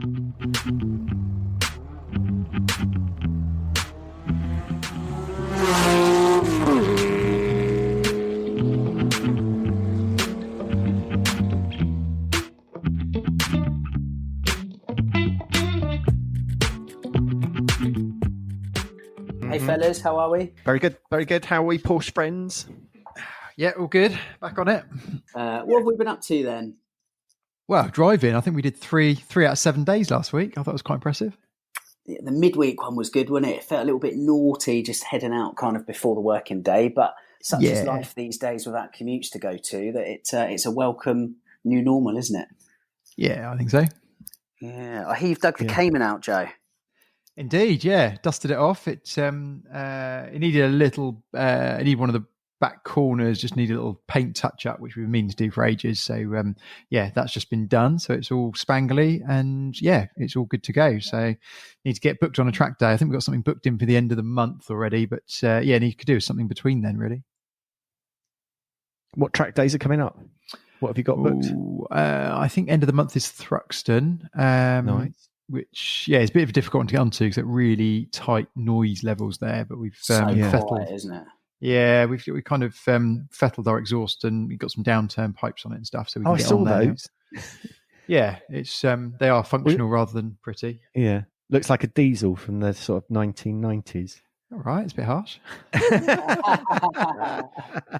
Hey fellas, how are we? Very good, very good. How are we, Porsche friends? Yeah, all good. Back on it. What have we been up to then? Well, driving. I think we did three out of 7 days last week. I thought it was quite impressive. Yeah, the midweek one was good, wasn't it? It felt a little bit naughty just heading out kind of before the working day, but such is life these days without commutes to go to that it's a welcome new normal, isn't it? Yeah, I think so. Yeah, I heaved Doug the Cayman out, Joe. Indeed, yeah. Dusted it off. It needed a little. It needed one of the back corners. Just needed a little paint touch up, which we've been meaning to do for ages. So that's just been done. So it's all spangly, and it's all good to go. So need to get booked on a track day. I think we've got something booked in for the end of the month already. But need to do something between then, really. What track days are coming up? What have you got booked? I think end of the month is Thruxton. Nice. Which is a bit of a difficult one to get onto because it really tight noise levels there. But we've fettled, quiet, isn't it? Yeah, we kind of fettled our exhaust and we got some downturn pipes on it and stuff. So we can I saw those. Yeah, it's they are functional rather than pretty. Yeah, looks like a diesel from the sort of 1990s. All right, it's a bit harsh.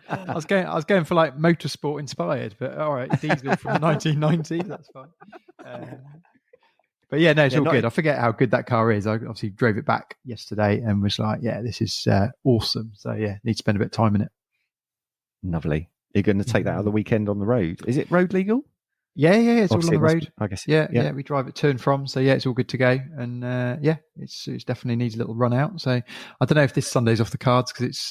I was going for like motorsport inspired, but all right, diesel from the 1990s. That's fine. But it's all good. I forget how good that car is. I obviously drove it back yesterday and was like, this is awesome. So need to spend a bit of time in it. Lovely. You're going to take that out of the weekend on the road. Is it road legal? Yeah, it's obviously all on the road. I guess. Yeah, we drive it to and from. So it's all good to go. And it's definitely needs a little run out. So I don't know if this Sunday's off the cards because it's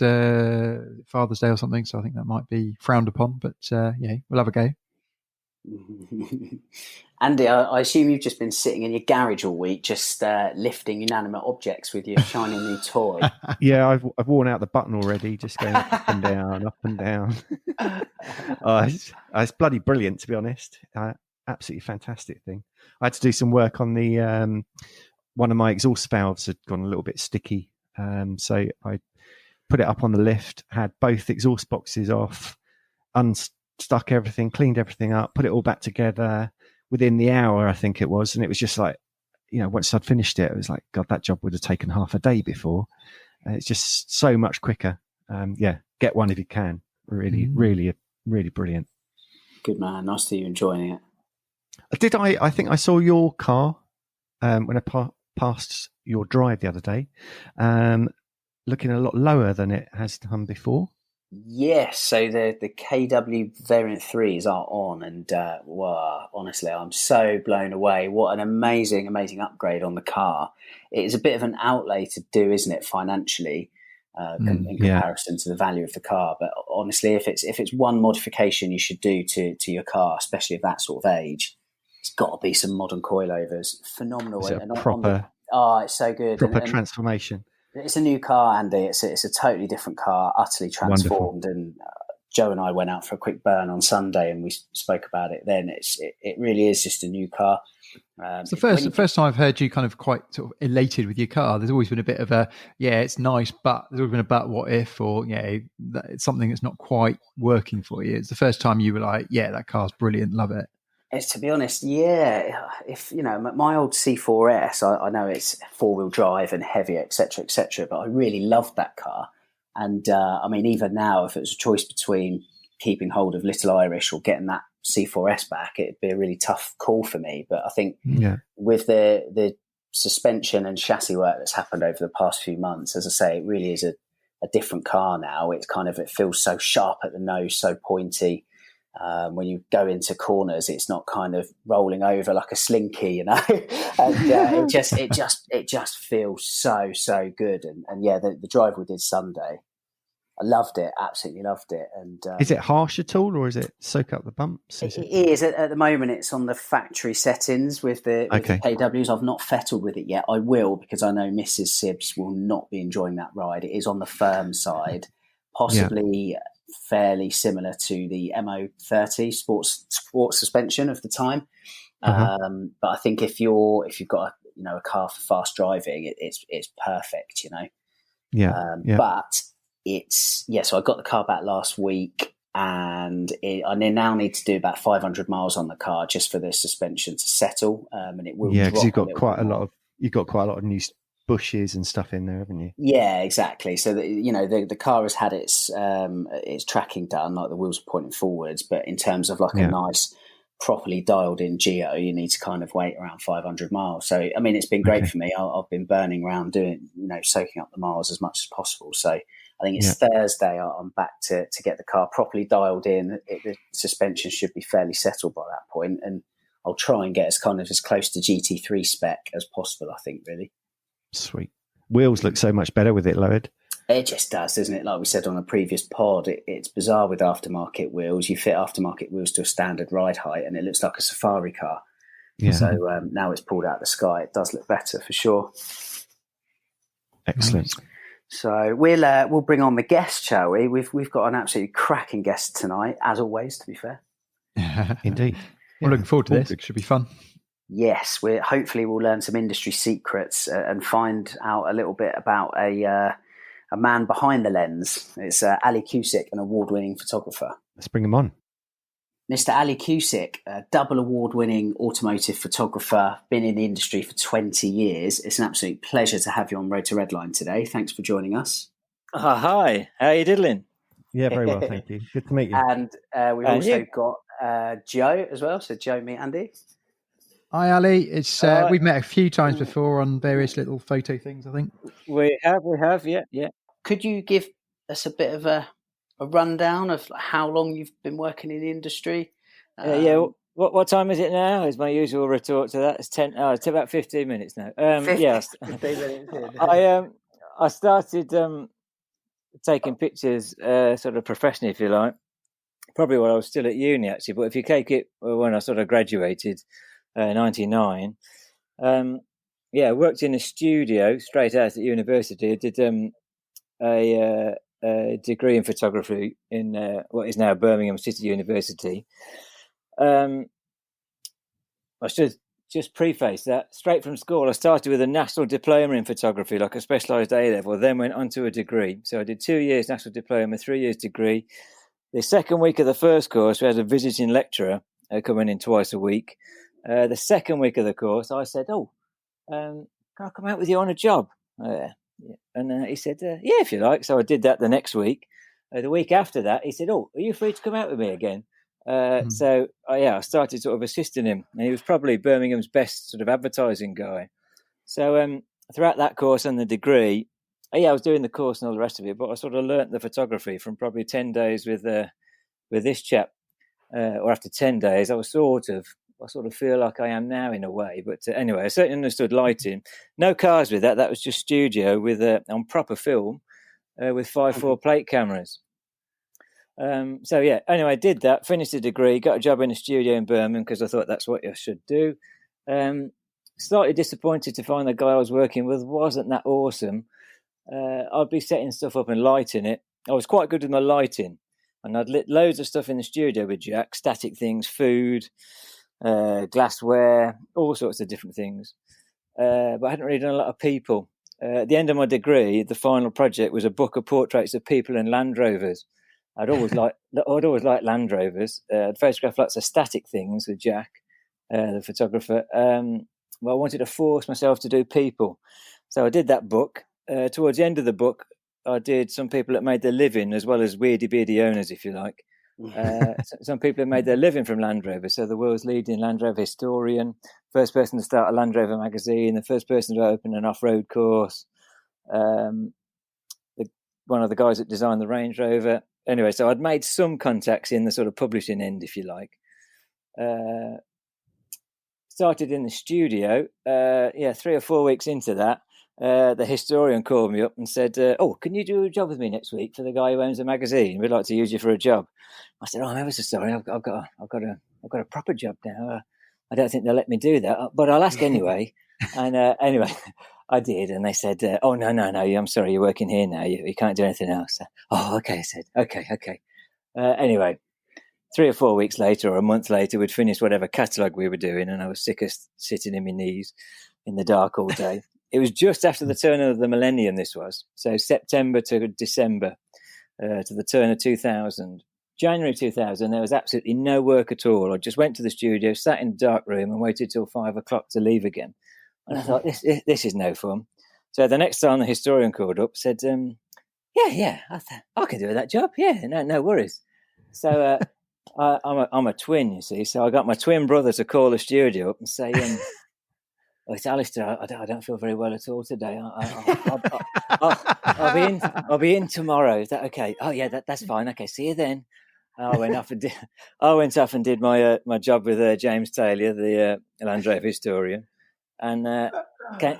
Father's Day or something. So I think that might be frowned upon. But we'll have a go. Andy, I assume you've just been sitting in your garage all week, just lifting inanimate objects with your shiny new toy. Yeah, I've worn out the button already, just going up and down, up and down. It's bloody brilliant, to be honest. Absolutely fantastic thing. I had to do some work on the one of my exhaust valves had gone a little bit sticky, so I put it up on the lift, had both exhaust boxes off, stuck everything, cleaned everything up, put it all back together within the hour, I think it was. And it was just like, once I'd finished it, it was like, God, that job would have taken half a day before. It's just so much quicker. Get one if you can. Really, really, really brilliant. Good man. Nice to see you enjoying it. I think I saw your car when I passed your drive the other day, looking a lot lower than it has done before. Yes, so the KW Variant 3s are on, and honestly, I'm so blown away. What an amazing upgrade on the car. It is a bit of an outlay to do, isn't it, financially, in comparison to the value of the car. But honestly, if it's one modification you should do to your car, especially of that sort of age, it's got to be some modern coilovers. Phenomenal. Is it a proper, it's so good. Proper transformation. It's a new car, Andy. It's a totally different car, utterly transformed. Wonderful. And Joe and I went out for a quick burn on Sunday, and we spoke about it then. It really is just a new car. It's the first time I've heard you kind of quite sort of elated with your car. There's always been a bit of it's nice, but there's always been a but what if, or it's something that's not quite working for you. It's the first time you were like, that car's brilliant, love it. It's, to be honest, if my old C4S, I know it's 4-wheel drive and heavier, etc., but I really loved that car. And even now, if it was a choice between keeping hold of Little Irish or getting that C4S back, it'd be a really tough call for me. But I think with the suspension and chassis work that's happened over the past few months, as I say, it really is a different car now. It feels so sharp at the nose, so pointy. When you go into corners, it's not kind of rolling over like a slinky, and it just feels so good. And the drive we did Sunday, I loved it, absolutely loved it. And is it harsh at all, or is it soak up the bumps? It is at the moment. It's on the factory settings with the KWs. I've not fettled with it yet. I will, because I know Mrs. Sibbs will not be enjoying that ride. It is on the firm side, possibly. Fairly similar to the MO30 sports suspension of the time. But I think if you've got a car for fast driving, it's perfect, But so I got the car back last week, and I now need to do about 500 miles on the car just for the suspension to settle, and it will. Yeah, because you've got quite a lot of new bushes and stuff in there, haven't you? Yeah, exactly. So the car has had its tracking done, like the wheels are pointing forwards, but in terms of a nice, properly dialed in geo, you need to kind of wait around 500 miles. So I mean, it's been great for me. I've been burning around doing, soaking up the miles as much as possible. So I think it's Thursday I'm back to get the car properly dialed in. The suspension should be fairly settled by that point, and I'll try and get as close to GT3 spec as possible, I think, really. Sweet. Wheels look so much better with it lowered. It just does, doesn't it? Like we said on a previous pod, it's bizarre with aftermarket wheels. You fit aftermarket wheels to a standard ride height and it looks like a safari car. Yeah. So now it's pulled out of the sky. It does look better for sure. Excellent. So we'll bring on the guest, shall we? We've got an absolutely cracking guest tonight, as always, to be fair. Indeed. I'm looking forward to this. It should be fun. Yes, hopefully we'll learn some industry secrets and find out a little bit about a man behind the lens. It's Ali Cusick, an award-winning photographer. Let's bring him on. Mr. Ali Cusick, a double award-winning automotive photographer, been in the industry for 20 years. It's an absolute pleasure to have you on Road to Redline today. Thanks for joining us. Hi, how are you diddling? Yeah, very well, thank you. Good to meet you. And we've also got Joe as well. So Joe, meet Andy. Hi, Ali. It's we've met a few times before on various little photo things, I think. We have, yeah. Could you give us a bit of a rundown of how long you've been working in the industry? What time is it now? Is my usual retort to that. It's 10. It's about 15 minutes now. 15 minutes. I started taking pictures sort of professionally, if you like, probably while I was still at uni, actually. But if you take it when I sort of graduated. 99. I worked in a studio straight out at university. I did a degree in photography in what is now Birmingham City University. I should just preface that straight from school. I started with a national diploma in photography, like a specialised A level, then went on to a degree. So I did 2 years national diploma, 3 years degree. The second week of the first course, we had a visiting lecturer coming in twice a week. The second week of the course, I said, can I come out with you on a job? And he said, yeah, if you like. So I did that the next week. The week after that, he said, are you free to come out with me again? So I started sort of assisting him. And he was probably Birmingham's best sort of advertising guy. So throughout that course and the degree, I was doing the course and all the rest of it, but I sort of learnt the photography from probably 10 days with this chap. Or after 10 days, I sort of feel like I am now in a way. But anyway, I certainly understood lighting. No cars with that. That was just studio with on proper film with 5.4 plate cameras. Anyway, I did that, finished the degree, got a job in a studio in Birmingham because I thought that's what you should do. Slightly disappointed to find the guy I was working with wasn't that awesome. I'd be setting stuff up and lighting it. I was quite good with my lighting. And I'd lit loads of stuff in the studio with Jack, static things, food, glassware, all sorts of different things. But I hadn't really done a lot of people. At the end of my degree, the final project was a book of portraits of people in Land Rovers. I'd always liked Land Rovers. I'd photographed lots of static things with Jack, the photographer. But I wanted to force myself to do people. So I did that book. Towards the end of the book, I did some people that made their living as well as weirdy-beardy owners, if you like. Some people that made their living from Land Rover. So the world's leading Land Rover historian, first person to start a Land Rover magazine, the first person to open an off-road course, one of the guys that designed the Range Rover. Anyway, so I'd made some contacts in the sort of publishing end, if you like. Started in the studio. 3 or 4 weeks into that, the historian called me up and said, can you do a job with me next week for the guy who owns a magazine? We'd like to use you for a job. I said, I'm ever so sorry. I've got a proper job now. I don't think they'll let me do that, but I'll ask anyway. And anyway, I did. And they said, no, I'm sorry, you're working here now. You can't do anything else. Okay, I said, okay. Anyway, 3 or 4 weeks later or a month later, we'd finished whatever catalogue we were doing, and I was sick of sitting in my knees in the dark all day. It was just after the turn of the millennium, this was. So September to December, to the turn of 2000. January 2000, there was absolutely no work at all. I just went to the studio, sat in the dark room and waited till 5 o'clock to leave again. And I thought, this is no fun. So the next time the historian called up, said, yeah, I can do that job. Yeah, no worries. So I'm a twin, you see. So I got my twin brother to call the studio up and say, it's Alistair, I don't feel very well at all today. I'll be in tomorrow. Is that okay? Oh yeah, that's fine. Okay, see you then. I went off and did my job with James Taylor, the Land Rover historian, and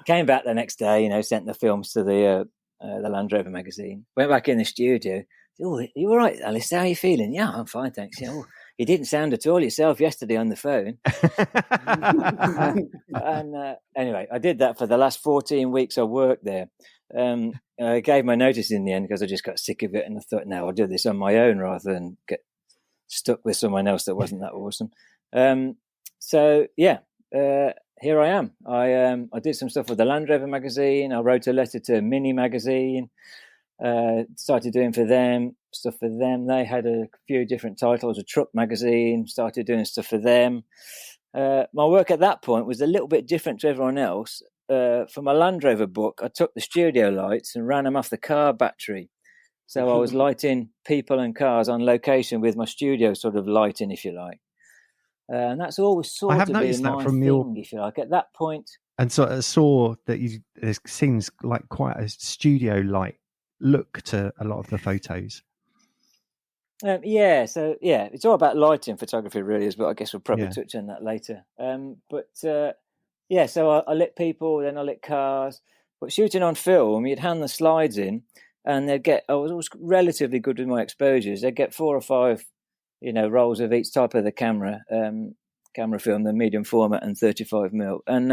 came back the next day. Sent the films to the Land Rover magazine. Went back in the studio. Oh, you all right, Alistair? How are you feeling? Yeah, I'm fine, thanks. Yeah. Oh, you didn't sound at all yourself yesterday on the phone. And anyway, I did that for the last 14 weeks I worked there. I gave my notice in the end because I just got sick of it, and I thought, no, I'll do this on my own rather than get stuck with someone else that wasn't that awesome. Here I am. I did some stuff with the Land Rover magazine. I wrote a letter to Mini magazine. Started doing stuff for them. They had a few different titles. A truck magazine. Started doing stuff for them. My work at that point was a little bit different to everyone else. For my Land Rover book, I took the studio lights and ran them off the car battery. So I was lighting people and cars on location with my studio sort of lighting, if you like. And that's always sort of been my thing, if you like. At that point, and so I saw that it seems like quite a studio-like look to a lot of the photos. It's all about lighting photography, really, but I guess we'll probably touch on that later. So I lit people, then I lit cars. But shooting on film, you'd hand the slides in, and I was always relatively good with my exposures. They'd get 4 or 5, rolls of each type of the camera film, the medium format and 35mm. And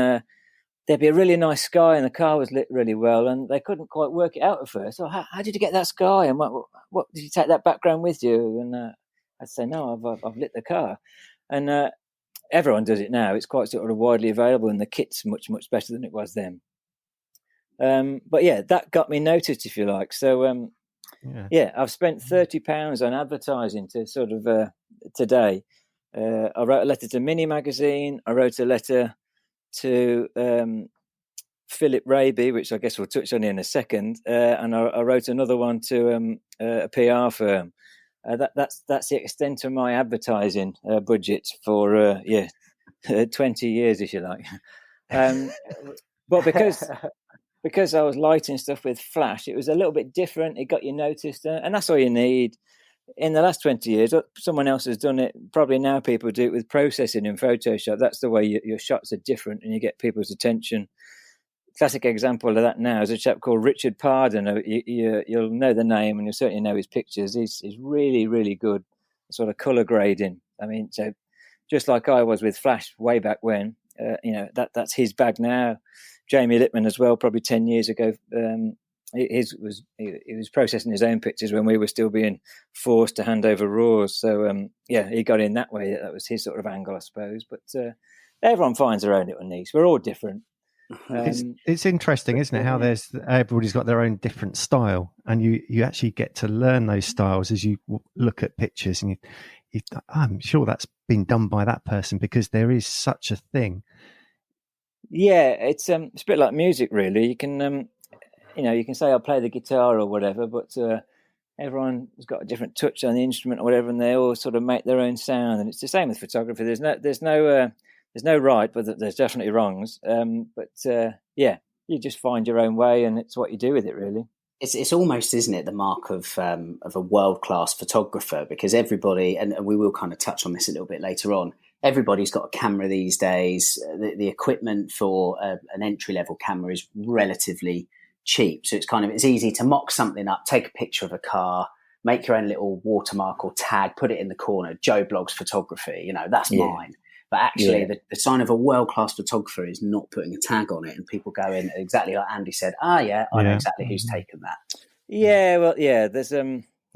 there'd be a really nice sky, and the car was lit really well, and they couldn't quite work it out at first. So how did you get that sky? And what did you take that background with you? And I'd say, no, I've lit the car. And everyone does it now. It's quite sort of widely available, and the kit's much, much better than it was then. That got me noticed, if you like. So, I've spent £30 on advertising to sort of today. I wrote a letter to Mini magazine. I wrote a letter to Philip Raby, which I guess we'll touch on in a second. And I wrote another one to a PR firm. That's the extent of my advertising budget for 20 years, if you like. But because I was lighting stuff with flash, it was a little bit different. It got you noticed, and that's all you need. In the last 20 years, someone else has done it. Probably now people do it with processing in Photoshop. That's the way your shots are different, and you get people's attention. Classic example of that now is a chap called Richard Pardon. You'll know the name, and you'll certainly know his pictures. He's really, really good sort of colour grading. I mean, so just like I was with flash way back when, that's his bag now. Jamie Lipman as well, probably 10 years ago. He was processing his own pictures when we were still being forced to hand over RAWs. So, he got in that way. That was his sort of angle, I suppose. But everyone finds their own little niche. We're all different. It's interesting, isn't it? How everybody's got their own different style, and you actually get to learn those styles as you look at pictures, and I'm sure that's been done by that person because there is such a thing. Yeah, it's a bit like music, really. You can, you can say I'll play the guitar or whatever, but everyone has got a different touch on the instrument or whatever, and they all sort of make their own sound. And it's the same with photography. There's no right, but there's definitely wrongs. You just find your own way, and it's what you do with it, really. It's almost, isn't it, the mark of a world-class photographer, because everybody, and we will kind of touch on this a little bit later on, everybody's got a camera these days. The equipment for an entry-level camera is relatively cheap. So it's easy to mock something up, take a picture of a car, make your own little watermark or tag, put it in the corner, Joe Blogs Photography, that's mine. But actually, the sign of a world-class photographer is not putting a tag on it, and people go in exactly like Andy said. I know exactly who's taken that. Yeah, well, yeah. There's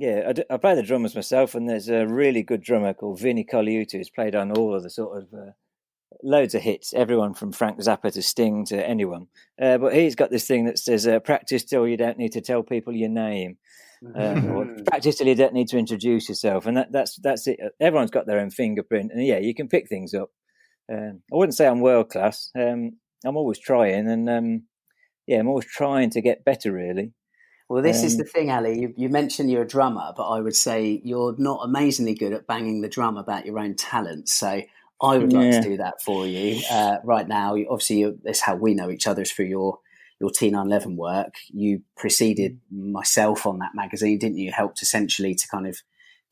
I play the drummers myself, and there's a really good drummer called Vinnie Colaiuta who's played on all of the sort of loads of hits, everyone from Frank Zappa to Sting to anyone. But he's got this thing that says, practice till you don't need to tell people your name. Or practice till you don't need to introduce yourself. And that's it. Everyone's got their own fingerprint. And you can pick things up. I wouldn't say I'm world class. I'm always trying. And I'm always trying to get better, really. Well, this is the thing, Ali. You mentioned you're a drummer, but I would say you're not amazingly good at banging the drum about your own talents. So I would like to do that for you right now. Obviously, that's how we know each other, is through your T911 work. You preceded myself on that magazine, didn't you? Helped essentially to kind of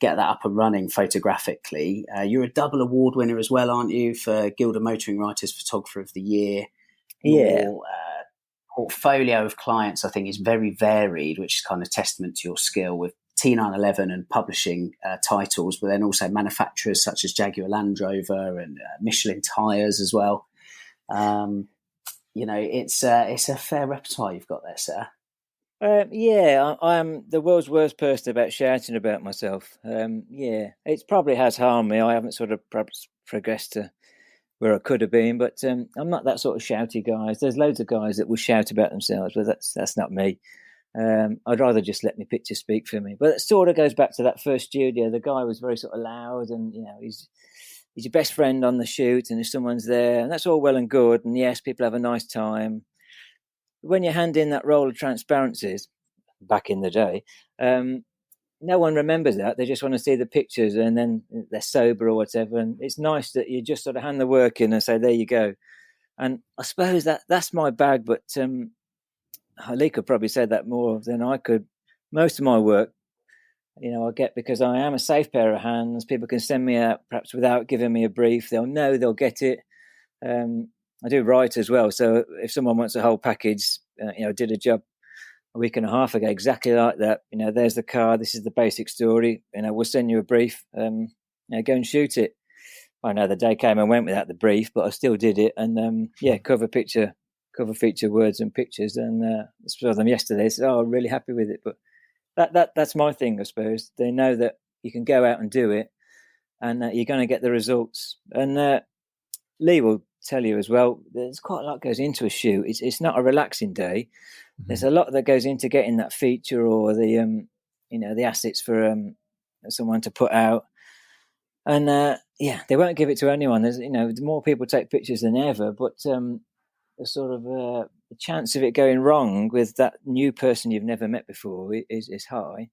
get that up and running photographically. You're a double award winner as well, aren't you, for Guild of Motoring Writers Photographer of the Year? Your portfolio of clients, I think, is very varied, which is kind of testament to your skill with T911 and publishing titles, but then also manufacturers such as Jaguar Land Rover and Michelin tyres as well. It's a fair repertoire you've got there, sir. I am the world's worst person about shouting about myself. It probably has harmed me. I haven't sort of perhaps progressed to where I could have been, but I'm not that sort of shouty guy. There's loads of guys that will shout about themselves, but that's not me. I'd rather just let my picture speak for me. But it sort of goes back to that first studio. The guy was very sort of loud, and he's your best friend on the shoot, and if someone's there, and that's all well and good, and yes, people have a nice time. When you hand in that roll of transparencies, back in the day, no one remembers that. They just want to see the pictures, and then they're sober or whatever. And it's nice that you just sort of hand the work in and say, there you go. And I suppose that's my bag, but Lee could probably say that more than I could. Most of my work, I get because I am a safe pair of hands. People can send me out perhaps without giving me a brief. They'll know, they'll get it. I do write as well. So if someone wants a whole package, I did a job a week and a half ago exactly like that. There's the car. This is the basic story. We'll send you a brief. Go and shoot it. I know the day came and went without the brief, but I still did it. And cover feature words and pictures. And I saw them yesterday. So I'm really happy with it. But that's my thing, I suppose. They know that you can go out and do it, and you're going to get the results. And Lee will tell you as well, there's quite a lot goes into a shoot. It's not a relaxing day. Mm-hmm. There's a lot that goes into getting that feature or the the assets for someone to put out. And they won't give it to anyone. There's more people take pictures than ever, but the sort of the chance of it going wrong with that new person you've never met before is high.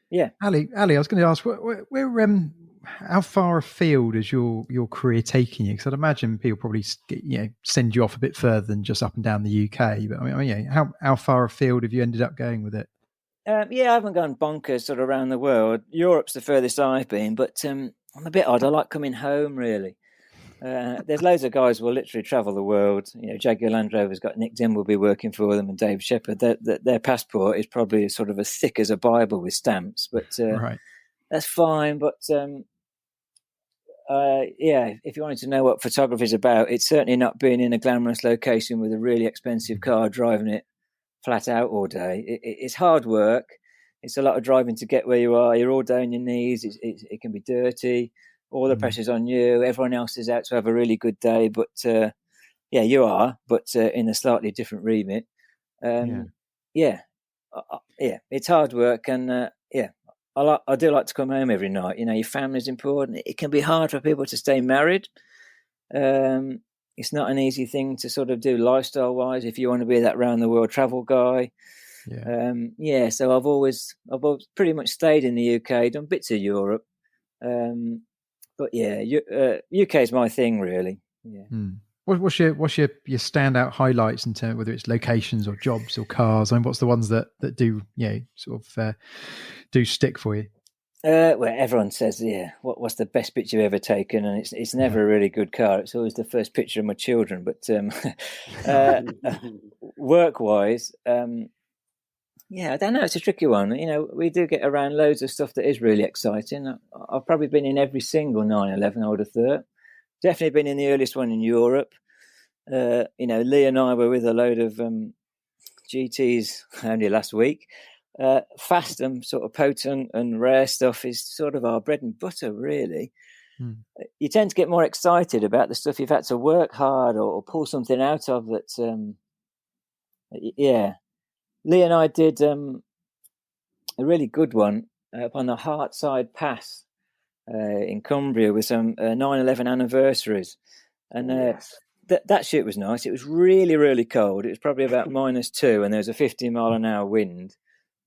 Yeah, Ali, I was going to ask, where how far afield is your career taking you? Because I'd imagine people probably send you off a bit further than just up and down the UK. But I mean, how far afield have you ended up going with it? I haven't gone bonkers sort of around the world. Europe's the furthest I've been, but I'm a bit odd. I like coming home, really. There's loads of guys who will literally travel the world. Jaguar Land Rover's got Nick Dimbleby working for them and Dave Shepherd. Their passport is probably sort of as thick as a Bible with stamps, but right. That's fine. But if you wanted to know what photography is about, it's certainly not being in a glamorous location with a really expensive car, driving it flat out all day. It's hard work. It's a lot of driving to get where you are. You're all down on your knees. It can be dirty. All the pressure's on you. Everyone else is out to have a really good day, but you are, but in a slightly different remit. It's hard work, and I do like to come home every night. Your family's important. It can be hard for people to stay married. It's not an easy thing to sort of do lifestyle-wise if you want to be that round-the-world travel guy. Yeah. So I've always pretty much stayed in the UK, done bits of Europe. But UK is my thing, really. Yeah. What's your standout highlights in terms, whether it's locations or jobs or cars? I mean, what's the ones that do do stick for you? Well, everyone says, what's the best picture you've ever taken? And it's never a really good car. It's always the first picture of my children. But work-wise, I don't know. It's a tricky one. We do get around loads of stuff that is really exciting. I've probably been in every single 911, I would have thought. Definitely been in the earliest one in Europe. Lee and I were with a load of GTs only last week. fast and sort of potent and rare stuff is sort of our bread and butter, really. You tend to get more excited about the stuff you've had to work hard or pull something out of that. Lee and I did a really good one up on the Hartside Pass in Cumbria with some 9/11 anniversaries. And that shoot was nice. It was really, really cold. It was probably about -2 and there was a 50-mile-an-hour wind.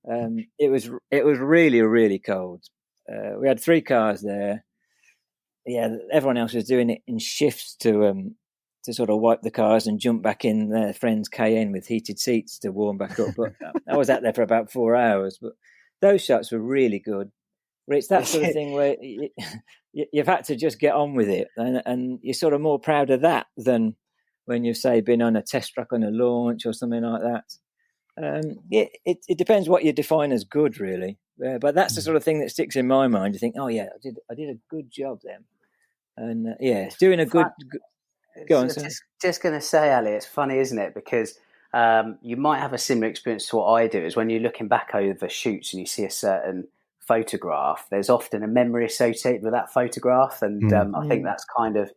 It was really, really cold. We had 3 cars there. Yeah, everyone else was doing it in shifts to sort of wipe the cars and jump back in their friend's Cayenne with heated seats to warm back up. But I was out there for about 4 hours. But those shots were really good. Where it's that sort of thing where you've had to just get on with it, and you're sort of more proud of that than when you've, say, been on a test track on a launch or something like that. It depends what you define as good, really. But that's the sort of thing that sticks in my mind. You think, oh yeah, I did a good job then, and doing a good. Go on. Just going to say, Ali, it's funny, isn't it? Because you might have a similar experience to what I do. Is when you're looking back over shoots and you see a certain photograph, there's often a memory associated with that photograph, and I think that's kind of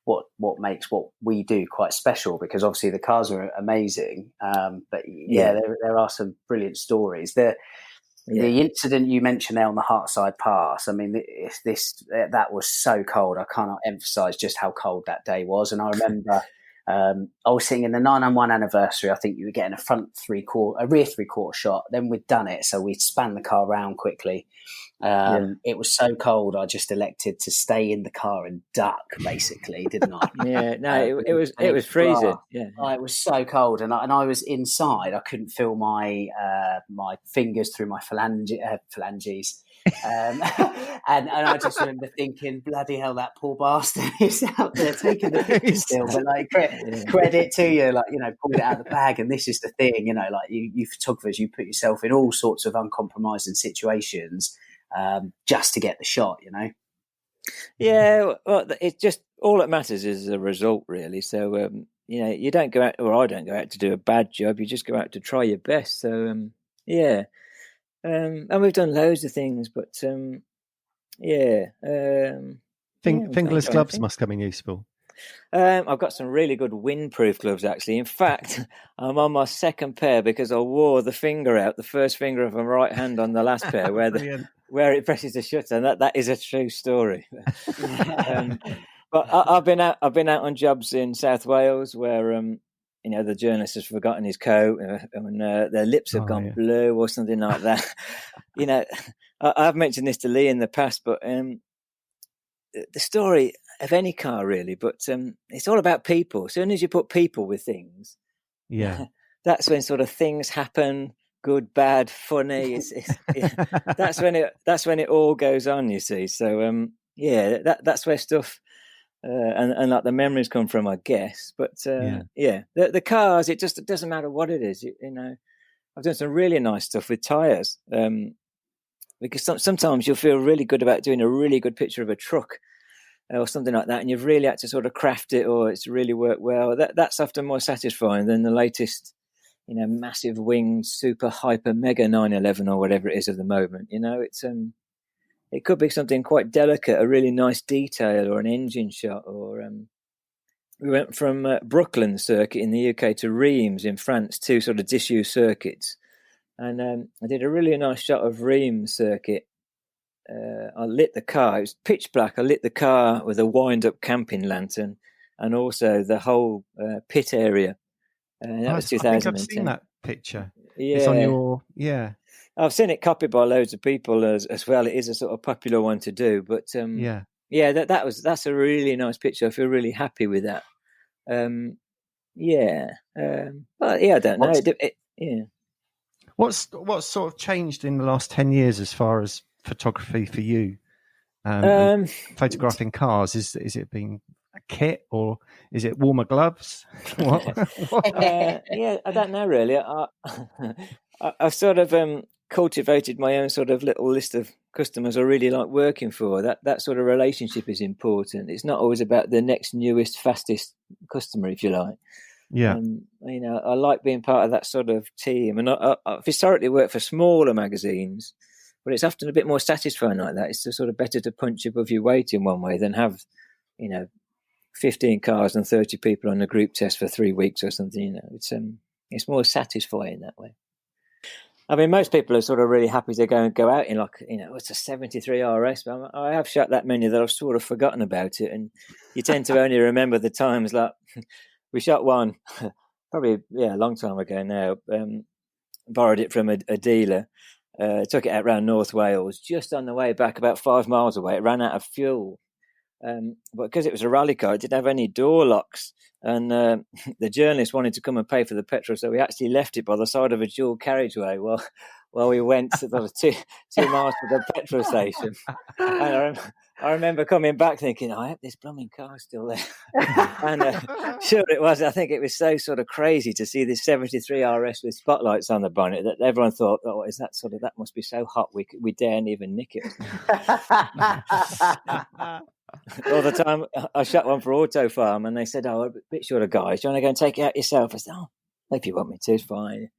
what makes what we do quite special, because obviously the cars are amazing, but there are some brilliant stories. The incident you mentioned there on the Hartside Pass, I mean, that was so cold. I cannot emphasize just how cold that day was. And I remember I was sitting in the 9/11 anniversary. I think you were getting a rear three-quarter shot. Then we'd done it, so we'd span the car around quickly. It was so cold, I just elected to stay in the car and duck, basically, didn't I? Yeah, no, it was freezing. Yeah, it was so cold, and I was inside. I couldn't feel my fingers through my phalanges. And I just remember thinking, bloody hell, that poor bastard is out there taking the picture still. But like, credit to you, like, you know, pulled it out of the bag. And this is the thing, you know, like you photographers, you put yourself in all sorts of uncompromising situations just to get the shot, you know. Yeah, well, it's just all that matters is the result, really. So you know, you don't go out, or I don't go out to do a bad job. You just go out to try your best. So and we've done loads of things, but Fingerless gloves must come in useful. I've got some really good windproof gloves, actually. In fact, I'm on my second pair because I wore the first finger of my right hand on the last pair, where it presses the shutter, and that is a true story. But I've been out on jobs in South Wales where you know, the journalist has forgotten his coat and their lips have gone blue or something like that. You know, I've mentioned this to Lee in the past, but the story of any car, really, but it's all about people. As soon as you put people with things, that's when sort of things happen, good, bad, funny. That's when it all goes on, you see. So, that's where stuff... and like the memories come from, I guess. But the cars, it doesn't matter what it is. You know, I've done some really nice stuff with tires, because sometimes you'll feel really good about doing a really good picture of a truck or something like that, and you've really had to sort of craft it, or it's really worked well. That's often more satisfying than the latest, you know, massive winged super hyper mega 911 or whatever it is of the moment. You know, it's it could be something quite delicate, a really nice detail or an engine shot. Or we went from Brooklyn circuit in the UK to Reims in France, 2 sort of disused circuits. And I did a really nice shot of Reims circuit. I lit the car. It was pitch black. I lit the car with a wind-up camping lantern and also the whole pit area. That was 2010. I think I've seen that picture. Yeah. It's on your... I've seen it copied by loads of people as well. It is a sort of popular one to do, but that's a really nice picture. I feel really happy with that. But I don't know. What's sort of changed in the last 10 years as far as photography for you? Photographing cars, is it been a kit or is it warmer gloves? What? I don't know really. I've sort of cultivated my own sort of little list of customers I really like working for. That sort of relationship is important. It's not always about the next newest, fastest customer, if you like. Yeah. I like being part of that sort of team. And I've historically worked for smaller magazines, but it's often a bit more satisfying like that. It's sort of better to punch above your weight in one way than have, 15 cars and 30 people on a group test for 3 weeks or something. It's more satisfying that way. I mean, most people are sort of really happy to go out in it's a 73 RS, but I have shot that many that I've sort of forgotten about it. And you tend to only remember the times. Like we shot one probably, a long time ago now, borrowed it from a dealer, took it out around North Wales, just on the way back about 5 miles away. It ran out of fuel. But because it was a rally car, it didn't have any door locks. And the journalist wanted to come and pay for the petrol, so we actually left it by the side of a dual carriageway while we went sort of 2 miles to the petrol station. And I remember coming back thinking, I hope this blooming car's still there. And sure it was. I think it was so sort of crazy to see this 73 RS with spotlights on the bonnet that everyone thought, oh, is that that must be so hot we daren't even nick it. All the time I shot one for Auto Farm and they said, oh, a bit short of guys, do you want to go and take it out yourself? I said, oh, if you want me to, it's fine.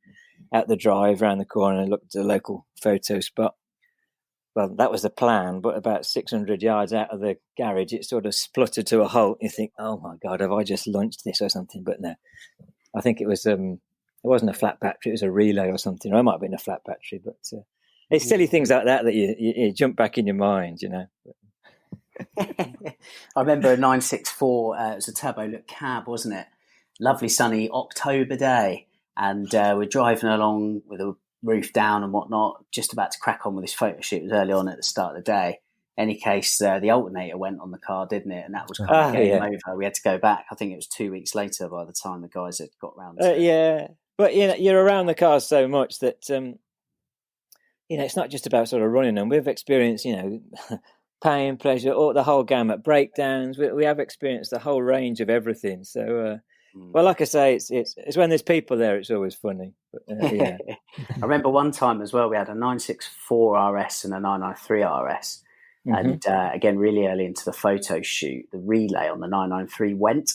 Out the drive, round the corner, and looked at the local photo spot. Well, that was the plan, but about 600 yards out of the garage, it sort of spluttered to a halt. You think, oh my God, have I just launched this or something? But no, I think it was, it wasn't a flat battery, it was a relay or something. Or it might have been a flat battery, but it's silly things like that you jump back in your mind, I remember a 964, it was a turbo look cab, wasn't it? Lovely sunny October day. And we're driving along with the roof down and whatnot, just about to crack on with this photo shoot. It was early on at the start of the day. In any case, the alternator went on the car, didn't it? And that was kind of game over. We had to go back. I think it was 2 weeks later by the time the guys had got round to it. But you're around the cars so much that, it's not just about sort of running them. We've experienced, pain, pleasure, or the whole gamut, breakdowns. We have experienced the whole range of everything. So, well, like I say, it's when there's people there, it's always funny. But, I remember one time as well, we had a 964 RS and a 993 RS. Mm-hmm. And again, really early into the photo shoot, the relay on the 993 went.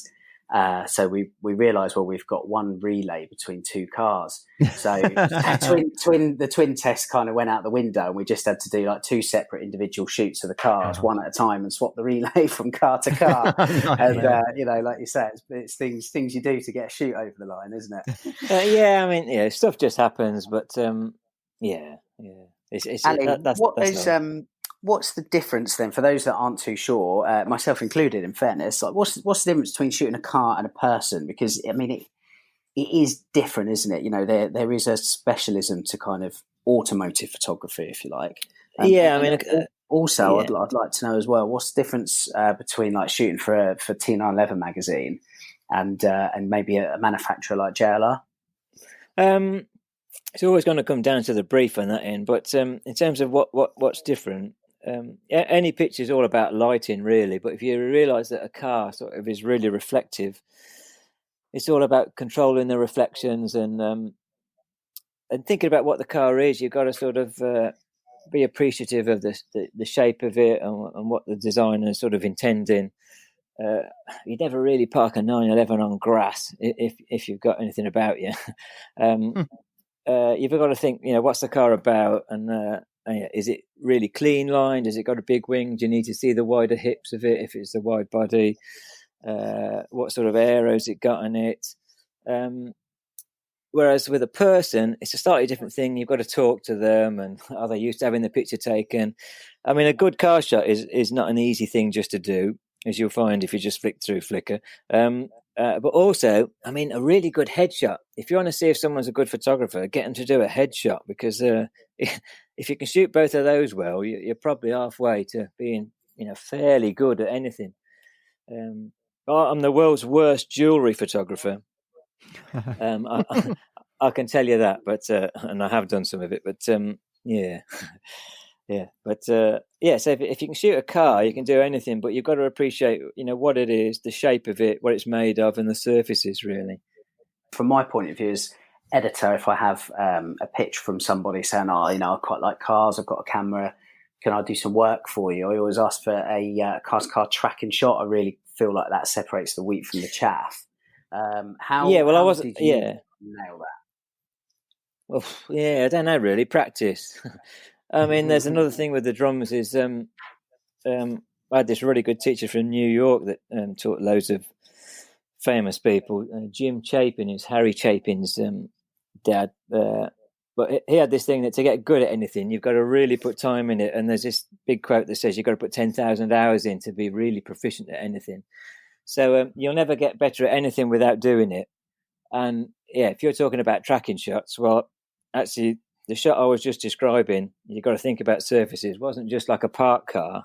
So we realised, well, we've got one relay between two cars. So the twin test kind of went out the window, and we just had to do like 2 separate individual shoots of the cars, one at a time, and swap the relay from car to car. And like you said, it's things you do to get a shoot over the line, isn't it? Stuff just happens, but What's the difference then for those that aren't too sure, myself included, in fairness? Like, what's the difference between shooting a car and a person? Because I mean, it is different, isn't it? There is a specialism to kind of automotive photography, if you like. Also, I'd like to know as well, what's the difference between like shooting for T911 magazine and maybe a manufacturer like JLR? It's always going to come down to the brief on that end, but in terms of what's different. Any picture is all about lighting, really. But if you realise that a car sort of is really reflective, it's all about controlling the reflections and thinking about what the car is. You've got to sort of be appreciative of the shape of it and what the designer is sort of intending. You'd never really park a 911 on grass if you've got anything about you. You've got to think, what's the car about, and is it really clean lined? Has it got a big wing? Do you need to see the wider hips of it if it's a wide body? What sort of aero's it got in it? Whereas with a person, it's a slightly different thing. You've got to talk to them, and are they used to having the picture taken? I mean, a good car shot is not an easy thing just to do, as you'll find if you just flick through Flickr. But also, I mean, a really good headshot. If you want to see if someone's a good photographer, get them to do a headshot, because if you can shoot both of those well, you're probably halfway to being, fairly good at anything. I'm the world's worst jewellery photographer. I can tell you that, but and I have done some of it. But So if you can shoot a car, you can do anything, but you've got to appreciate, what it is, the shape of it, what it's made of, and the surfaces, really. From my point of view as editor, if I have a pitch from somebody saying, I quite like cars, I've got a camera, can I do some work for you? I always ask for a car tracking shot. I really feel like that separates the wheat from the chaff. How did you nail that? Well, yeah, I don't know really. Practice. I mean, there's another thing with the drums is I had this really good teacher from New York that taught loads of famous people. Jim Chapin is Harry Chapin's dad. But he had this thing that to get good at anything, you've got to really put time in it. And there's this big quote that says you've got to put 10,000 hours in to be really proficient at anything. So you'll never get better at anything without doing it. And yeah, if you're talking about tracking shots, well, actually, the shot I was just describing, you've got to think about surfaces. It wasn't just like a parked car.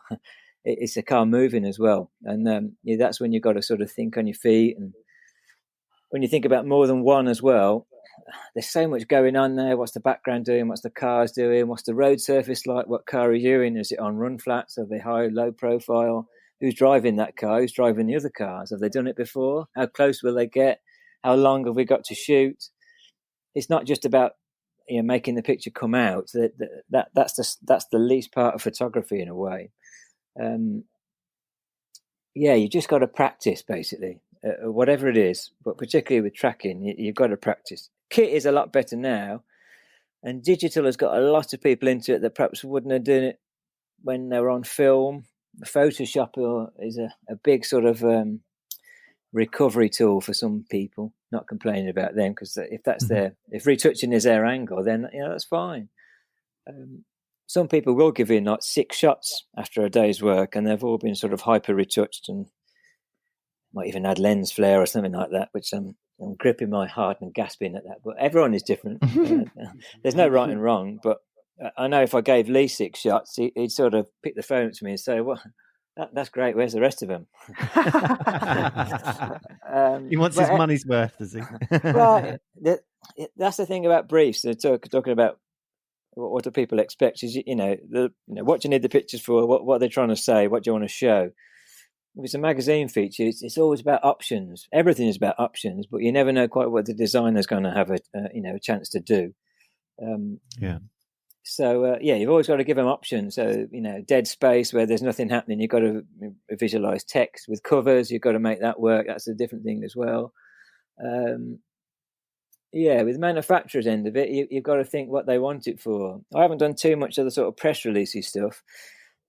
It's a car moving as well. And that's when you've got to sort of think on your feet. And when you think about more than one as well, there's so much going on there. What's the background doing? What's the cars doing? What's the road surface like? What car are you in? Is it on run flats? Are they high, low profile? Who's driving that car? Who's driving the other cars? Have they done it before? How close will they get? How long have we got to shoot? It's not just about making the picture come out. That's the least part of photography in a way. You just got to practice basically, whatever it is. But particularly with tracking, you've got to practice. Kit is a lot better now, and digital has got a lot of people into it that perhaps wouldn't have done it when they were on film. Photoshop is a big sort of recovery tool for some people. Not complaining about them, because if that's if retouching is their angle, then that's fine. Some people will give in like 6 shots after a day's work, and they've all been sort of hyper retouched and might even add lens flare or something like that, which I'm gripping my heart and gasping at that. But everyone is different. There's no right and wrong, but I know if I gave Lee 6 shots, he'd sort of pick the phone up to me and say, well, that's great. Where's the rest of them? He wants his money's worth, does he? Well, that's the thing about briefs. They're talking about what do people expect is, what do you need the pictures for? What are they trying to say? What do you want to show? If it's a magazine feature, it's always about options. Everything is about options, but you never know quite what the designer's going to have a chance to do. So, you've always got to give them options. So, dead space where there's nothing happening, you've got to visualize text. With covers, you've got to make that work. That's a different thing as well. With the manufacturer's end of it, you've got to think what they want it for. I haven't done too much of the sort of press releasey stuff,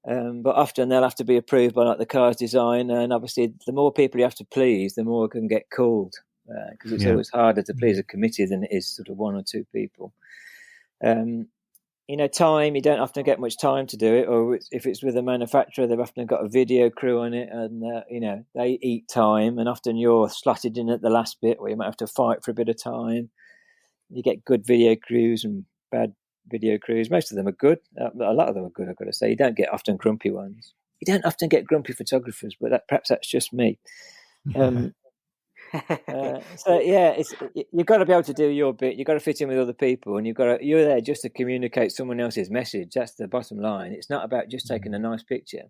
but often they'll have to be approved by like the car's design. And obviously, the more people you have to please, the more it can get called, because it's always harder to please a committee than it is sort of 1 or 2 people. Time, you don't often get much time to do it, or if it's with a manufacturer, they've often got a video crew on it, and they eat time, and often you're slotted in at the last bit where you might have to fight for a bit of time. You get good video crews and bad video crews. Most of them are good. A lot of them are good, I've got to say. You don't get often grumpy ones. You don't often get grumpy photographers, but perhaps that's just me. You've got to be able to do your bit. You've got to fit in with other people, and you're there just to communicate someone else's message. That's the bottom line. It's not about just taking a nice picture.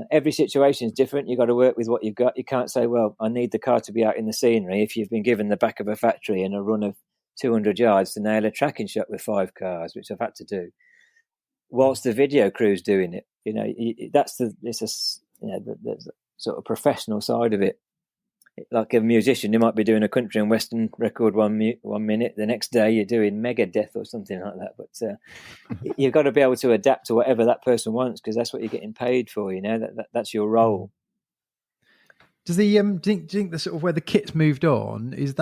Every situation is different. You've got to work with what you've got. You can't say, well, I need the car to be out in the scenery if you've been given the back of a factory and a run of 200 yards to nail a tracking shot with 5 cars, which I've had to do whilst the video crew's doing it. That's the sort of professional side of it. Like a musician, you might be doing a country and western record one minute, the next day you're doing Megadeth or something like that. But you've got to be able to adapt to whatever that person wants, because that's what you're getting paid for. That's your role. Does the do you think the sort of where the kit's moved on does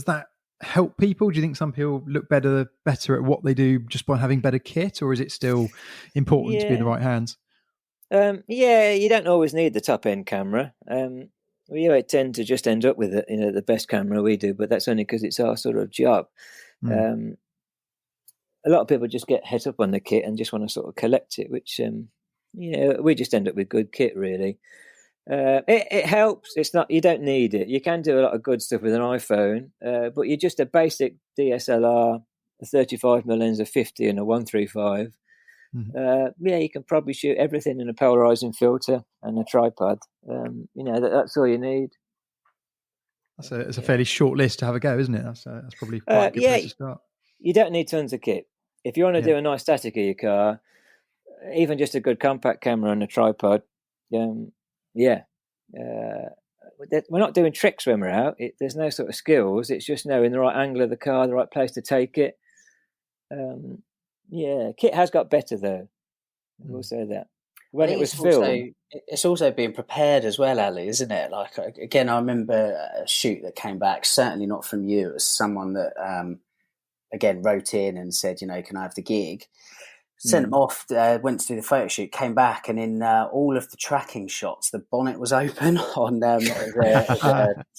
that help people? Do you think some people look better at what they do just by having better kit, or is it still important to be in the right hands? You don't always need the top end camera. We tend to just end up with the best camera we do, but that's only because it's our sort of job. A lot of people just get het up on the kit and just want to sort of collect it, which we just end up with good kit really. It helps. It's not, you don't need it. You can do a lot of good stuff with an iPhone, but you're just a basic DSLR, a 35mm lens, a 50 and a 135. You can probably shoot everything in a polarizing filter and a tripod. That's all you need. It's a fairly short list to have a go, isn't it? That's probably quite a good place to start. You don't need tons of kit. If you want to do a nice static of your car, even just a good compact camera and a tripod, we're not doing tricks when we're out. There's no sort of skills. It's just knowing the right angle of the car, the right place to take it. Kit has got better though. I will say that. When it was filmed, it's also being prepared as well, Ali, isn't it? Like, again, I remember a shoot that came back, certainly not from you. It was someone that, again, wrote in and said, can I have the gig? Sent them off, went to do the photo shoot, came back, and in all of the tracking shots, the bonnet was open on a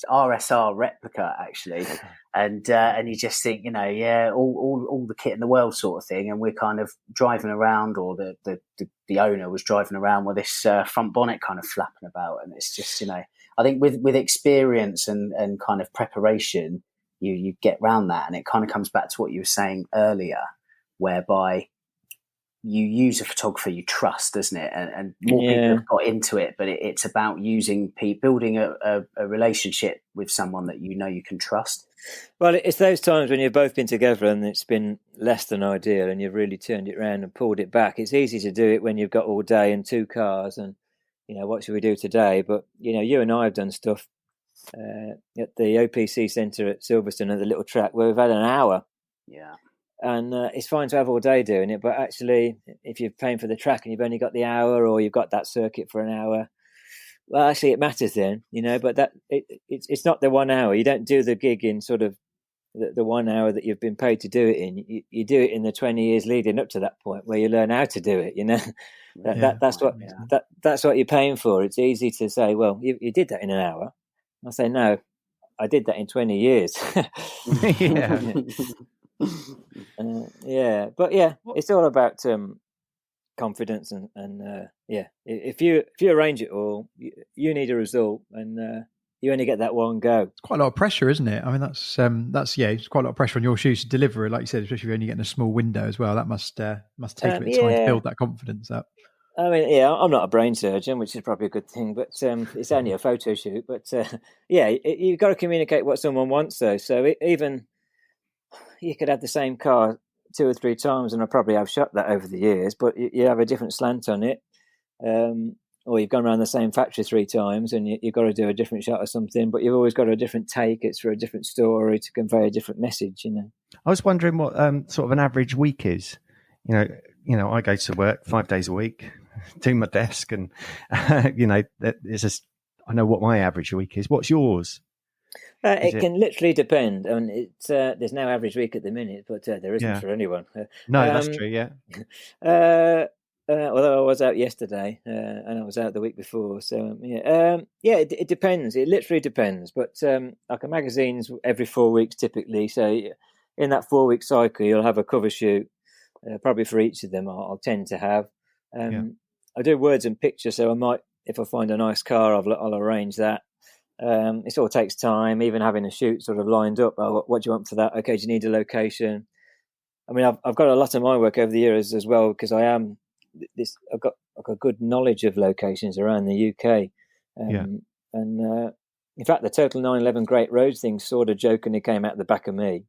RSR replica, actually. And you just think, all the kit in the world sort of thing. And we're kind of driving around, or the owner was driving around with this front bonnet kind of flapping about. And it's just, I think with experience and kind of preparation, you get round that. And it kind of comes back to what you were saying earlier, whereby you use a photographer you trust, doesn't it? And more people have got into it, but it's about building a relationship with someone that you can trust. Well, it's those times when you've both been together and it's been less than ideal and you've really turned it around and pulled it back. It's easy to do it when you've got all day and 2 cars and, what should we do today? But, you and I have done stuff at the OPC Centre at Silverstone at the little track where we've had an hour. Yeah. And it's fine to have all day doing it, but actually, if you're paying for the track and you've only got the hour, or you've got that circuit for an hour, well, actually, it matters then, But that it's not the 1 hour. You don't do the gig in sort of the 1 hour that you've been paid to do it in. You do it in the 20 years leading up to that point, where you learn how to do it. That's what you're paying for. It's easy to say, well, you did that in an hour. I say, no, I did that in 20 years. But it's all about confidence and if you arrange it all, you need a result, and you only get that one go. It's quite a lot of pressure, isn't it? I mean, that's it's quite a lot of pressure on your shoes to deliver it, like you said, especially if you're only getting a small window as well. That must take a bit of time to build that confidence up. I mean, I'm not a brain surgeon, which is probably a good thing, but it's only a photo shoot. But you've got to communicate what someone wants, though. So even you could have the same car 2 or 3 times, and I probably have shot that over the years, but you have a different slant on it, or you've gone around the same factory 3 times and you've got to do a different shot or something, but you've always got a different take. It's for a different story to convey a different message, I was wondering what sort of an average week is. I go to work 5 days a week, do my desk, and it's just, I know what my average week is. What's yours? It can literally depend. I mean, there's no average week at the minute, but there isn't for anyone. No, that's true. Yeah. Although I was out yesterday and I was out the week before, so it depends. It literally depends. But like a magazine's every 4 weeks typically. So in that 4-week cycle, you'll have a cover shoot, probably for each of them. I'll tend to have. I do words and pictures, so I might, if I find a nice car, I'll arrange that. It all takes time, even having a shoot sort of lined up. Oh, what do you want for that? Okay, do you need a location? I mean, I've got a lot of my work over the years as well, because I've got a good knowledge of locations around the UK. And in fact, the Total 911 Great Roads thing sort of jokingly came out the back of me.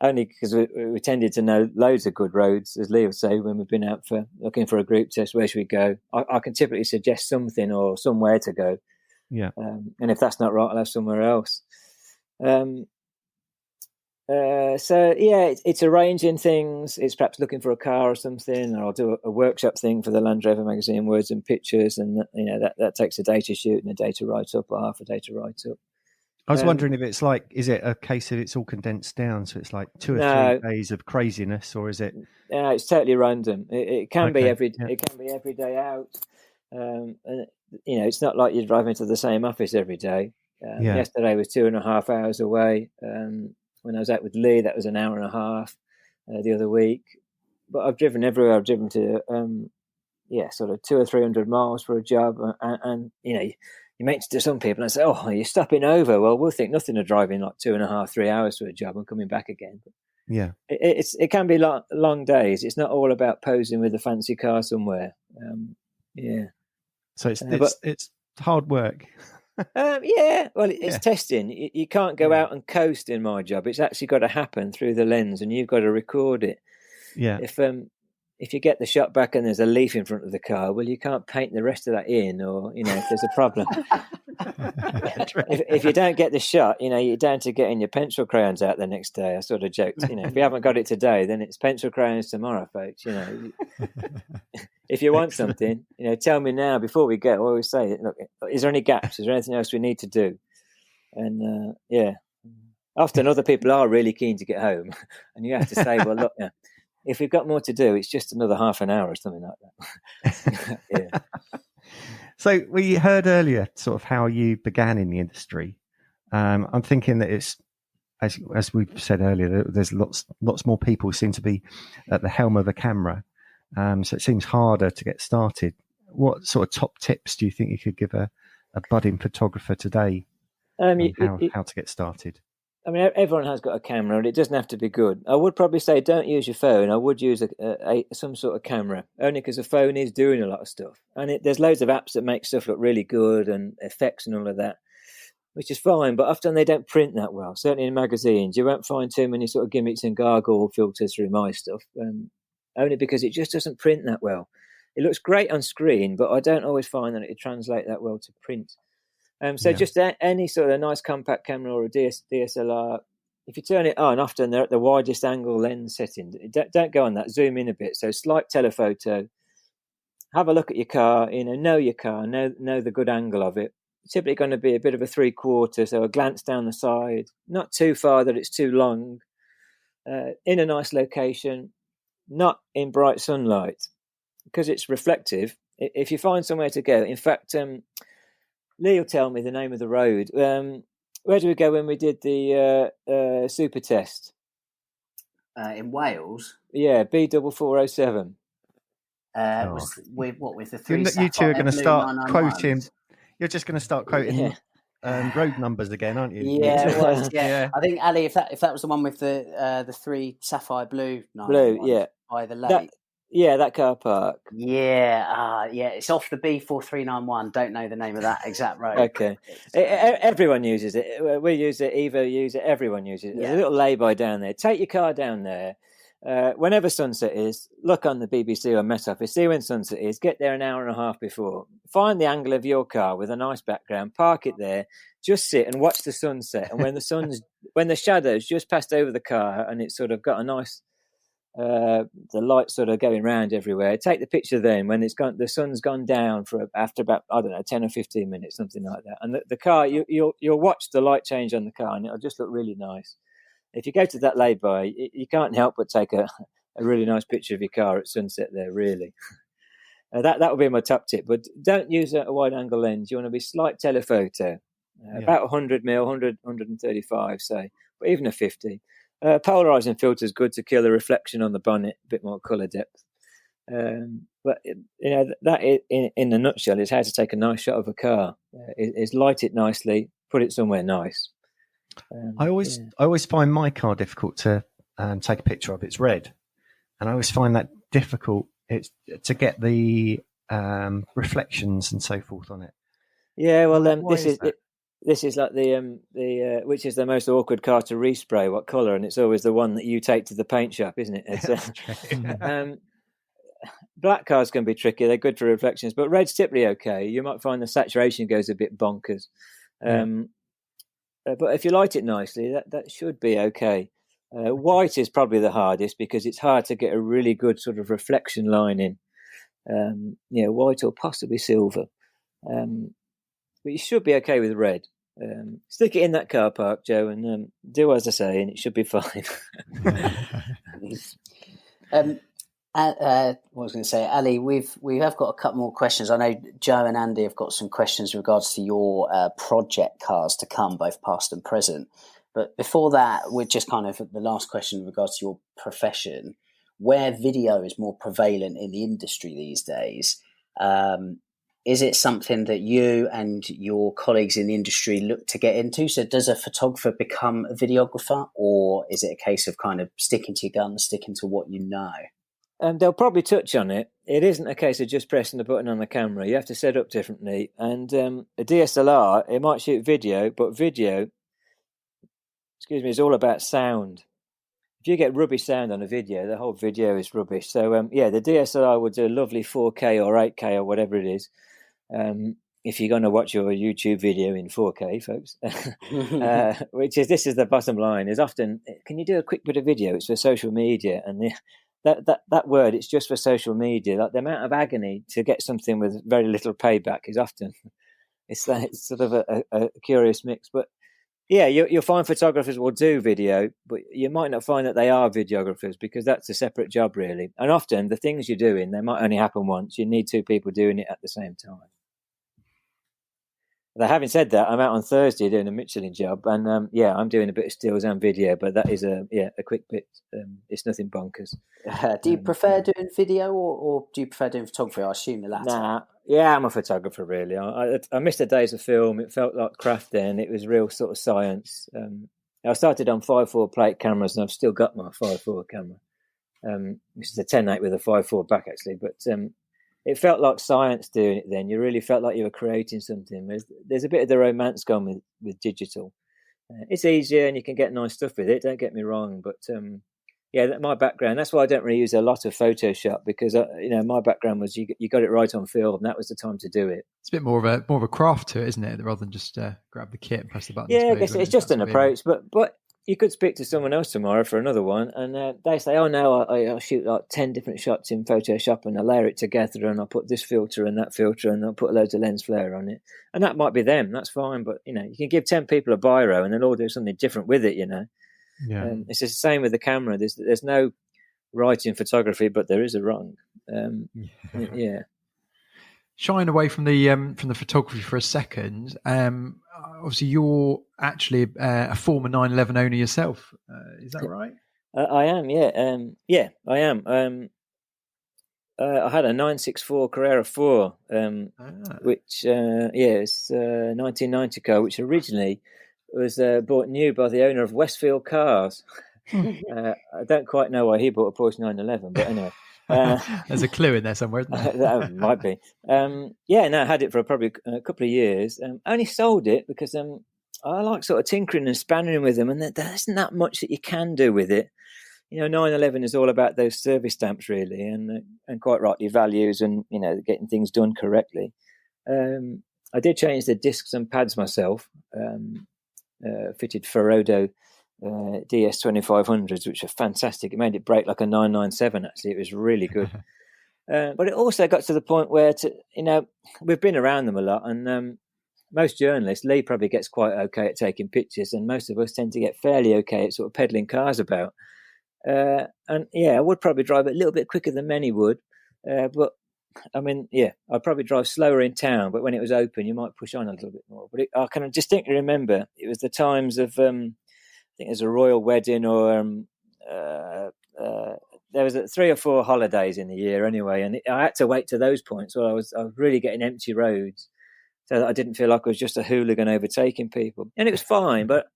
Only because we tended to know loads of good roads, as Lee would say, when we've been out for looking for a group test. Where should we go? I can typically suggest something or somewhere to go. Yeah. And if that's not right, I'll have somewhere else. It's arranging things. It's perhaps looking for a car or something, or I'll do a workshop thing for the Land Rover magazine, words and pictures, and that takes a day to shoot and a day to write up, or half a day to write up. I was wondering if it's like, is it a case of it's all condensed down, so it's like 2 or 3 days of craziness, or is it? Yeah, it's totally random. It can be every day out. And it's not like you're driving to the same office every day. Yesterday was 2.5 hours away. When I was out with Lee, that was an hour and a half the other week. But I've driven everywhere. I've driven to sort of 200 or 300 miles for a job, and you mention to some people and say, "Oh, you're stopping over." Well, we'll think nothing of driving like 2.5, 3 hours for a job and coming back again. But it can be long days. It's not all about posing with a fancy car somewhere. So it's hard work. Well, it's testing. You can't go out and coast in my job. It's actually got to happen through the lens, and you've got to record it. If if you get the shot back and there's a leaf in front of the car, well, you can't paint the rest of that in, or, you know, if there's a problem. if you don't get the shot, you know, you're down to getting your pencil crayons out the next day. I sort of joked, you know, if you haven't got it today, then it's pencil crayons tomorrow, folks. You know, if you want something, you know, tell me now before we go. I always say, look, is there any gaps? Is there anything else we need to do? And yeah, often other people are really keen to get home, and you have to say, well, look, if we've got more to do, it's just another half an hour or something like that. Yeah. So we heard earlier sort of how you began in the industry. I'm thinking that it's, as we've said earlier, there's lots more people who seem to be at the helm of a camera. So it seems harder to get started. What sort of top tips do you think you could give a budding photographer today how to get started? I mean, everyone has got a camera, and it doesn't have to be good. I would probably say don't use your phone. I would use some sort of camera, only because a phone is doing a lot of stuff. And there's loads of apps that make stuff look really good and effects and all of that, which is fine. But often they don't print that well. Certainly in magazines, you won't find too many sort of gimmicks and gargle filters through my stuff, only because it just doesn't print that well. It looks great on screen, but I don't always find that it translates that well to print. Just any sort of nice compact camera or a DSLR, if you turn it on, often they're at the widest angle lens setting. Don't go on that. Zoom in a bit. So slight telephoto. Have a look at your car. Know your car. Know the good angle of it. It's typically going to be a bit of a 3/4, so a glance down the side. Not too far that it's too long. In a nice location. Not in bright sunlight, because it's reflective. If you find somewhere to go, in fact, Lee will tell me the name of the road. Where did we go when we did the super test? In Wales? Yeah, B4407. With the three. You two are going to start quoting. You're just going to start quoting road numbers again, aren't you? Yeah, it was. Yeah. I think, Ali, if that was the one with the three sapphire blue. Yeah. By the lake. That car park. Yeah, it's off the B4391. Don't know the name of that exact road. Okay. Everyone uses it. We use it. Evo use it. Everyone uses it. There's a little lay-by down there. Take your car down there. Whenever sunset is, look on the BBC or Met Office. See when sunset is. Get there an hour and a half before. Find the angle of your car with a nice background. Park it there. Just sit and watch the sunset. And when the shadows just passed over the car and it's sort of got a nice... the light sort of going round everywhere. Take the picture then when it's gone. The sun's gone down after about 10 or 15 minutes, something like that. And the car, you'll watch the light change on the car, and it'll just look really nice. If you go to that lay-by, you can't help but take a really nice picture of your car at sunset there. Really, that would be my top tip. But don't use a wide-angle lens. You want to be slight telephoto, about 100 mil, 135, say, but even a 50. Polarizing filter is good to kill the reflection on the bonnet, a bit more color depth. But that in a nutshell is how to take a nice shot of a car. Is light it nicely, put it somewhere nice. I always find my car difficult to take a picture of. It's red, and I always find that difficult. It's to get the reflections and so forth on it. Yeah, well, This is like the which is the most awkward car to respray. What colour? And it's always the one that you take to the paint shop, isn't it? It's, black cars can be tricky. They're good for reflections, but red's typically okay. You might find the saturation goes a bit bonkers. But if you light it nicely, that should be okay. White is probably the hardest because it's hard to get a really good sort of reflection line in. White or possibly silver. But you should be okay with red. Stick it in that car park, Joe, and do as I say, and it should be fine. What I was going to say, Ali, we have got a couple more questions. I know Joe and Andy have got some questions in regards to your project cars to come, both past and present. But before that, we're just kind of the last question in regards to your profession, where video is more prevalent in the industry these days. Is it something that you and your colleagues in the industry look to get into? So does a photographer become a videographer, or is it a case of kind of sticking to your guns, sticking to what you know? They'll probably touch on it. It isn't a case of just pressing the button on the camera. You have to set up differently. And a DSLR, it might shoot video, but video, is all about sound. if you get rubbish sound on a video, the whole video is rubbish. So the DSLR would do a lovely 4K or 8K or whatever it is. If you're going to watch your YouTube video in 4K, folks, this is the bottom line, is often, can you do a quick bit of video? It's for social media. And that word, it's just for social media. Like the amount of agony to get something with very little payback is often, it's sort of a curious mix. But yeah, you'll find photographers will do video, but you might not find that they are videographers, because that's a separate job, really. And often the things you're doing, they might only happen once. You need two people doing it at the same time. But having said that, I'm out on Thursday doing a Michelin job, and I'm doing a bit of stills and video, but that is a quick bit. It's nothing bonkers. Do you prefer doing video or do you prefer doing photography? I assume the latter. Nah, yeah, I'm a photographer, really. I missed the days of film. It felt like craft then. It was real sort of science. I started on 5.4 plate cameras, and I've still got my 5.4 camera, which is a 10.8 with a 5.4 back, actually. But it felt like science doing it then. You really felt like you were creating something. There's a bit of the romance gone with digital. It's easier and you can get nice stuff with it, don't get me wrong. But my background, that's why I don't really use a lot of Photoshop, because my background was you got it right on film, and that was the time to do it. It's a bit more of a craft to it, isn't it, rather than just grab the kit and press the button. Yeah, I guess it's just an approach. But you could speak to someone else tomorrow for another one, and they say, "Oh no, I'll shoot like 10 different shots in Photoshop, and I'll layer it together, and I'll put this filter and that filter, and I'll put loads of lens flare on it." And that might be them. That's fine, but you can give 10 people a biro, and they'll all do something different with it. Yeah. It's the same with the camera. There's no right in photography, but there is a wrong. Yeah. Shying away from the photography for a second, obviously you're actually a former 911 owner yourself. Is that right? I am, yeah. I am. I had a 964 Carrera 4, which it's a 1990 car, which originally was bought new by the owner of Westfield Cars. I don't quite know why he bought a Porsche 911, but anyway. There's a clue in there somewhere, isn't there? That might be. I had it for probably a couple of years. Only sold it because I like sort of tinkering and spanning with them, and there isn't that much that you can do with it. 911 is all about those service stamps, really, and quite rightly values and getting things done correctly. I did change the discs and pads myself. Fitted Ferrodo DS 2500s, which are fantastic. It made it brake like a 997. Actually, it was really good. But it also got to the point where we've been around them a lot, and most journalists, Lee probably gets quite okay at taking pictures, and most of us tend to get fairly okay at sort of peddling cars about. I would probably drive it a little bit quicker than many would, but I'd probably drive slower in town, but when it was open, you might push on a little bit more. But I can distinctly remember it was the times of, I think there's a royal wedding, or there was 3 or 4 holidays in the year anyway, and I had to wait to those points where I was really getting empty roads, so that I didn't feel like I was just a hooligan overtaking people. And it was fine, but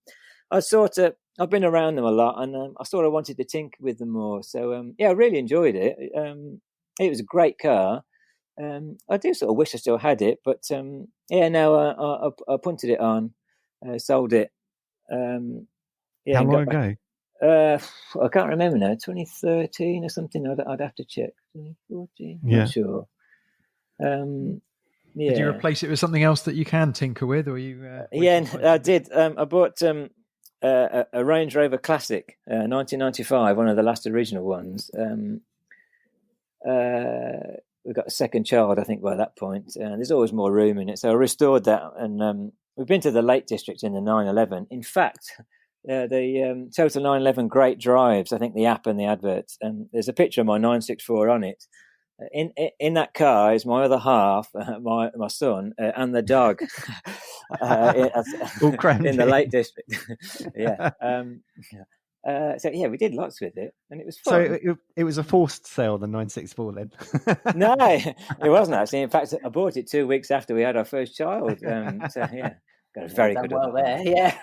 I've been around them a lot, and I sort of wanted to tinker with them more. So I really enjoyed it. It was a great car. I do sort of wish I still had it, but I punted it on, sold it. How long ago? I can't remember now. 2013 or something. I'd have to check. 2014. Yeah. Not sure. Did you replace it with something else that you can tinker with, or you? I did. I bought a Range Rover Classic, 1995, one of the last original ones. We've got a second child, I think, by that point. There's always more room in it, so I restored that, and we've been to the Lake District in the 911. In fact, the Total 911 Great Drives, I think the app and the adverts, and there's a picture of my 964 on it. In that car is my other half, my son, and the dog. All crammed in the Lake District. Yeah. We did lots with it, and it was fun. So it was a forced sale, the 964 then? No, it wasn't actually. In fact, I bought it 2 weeks after we had our first child. Got a very good well there. Yeah.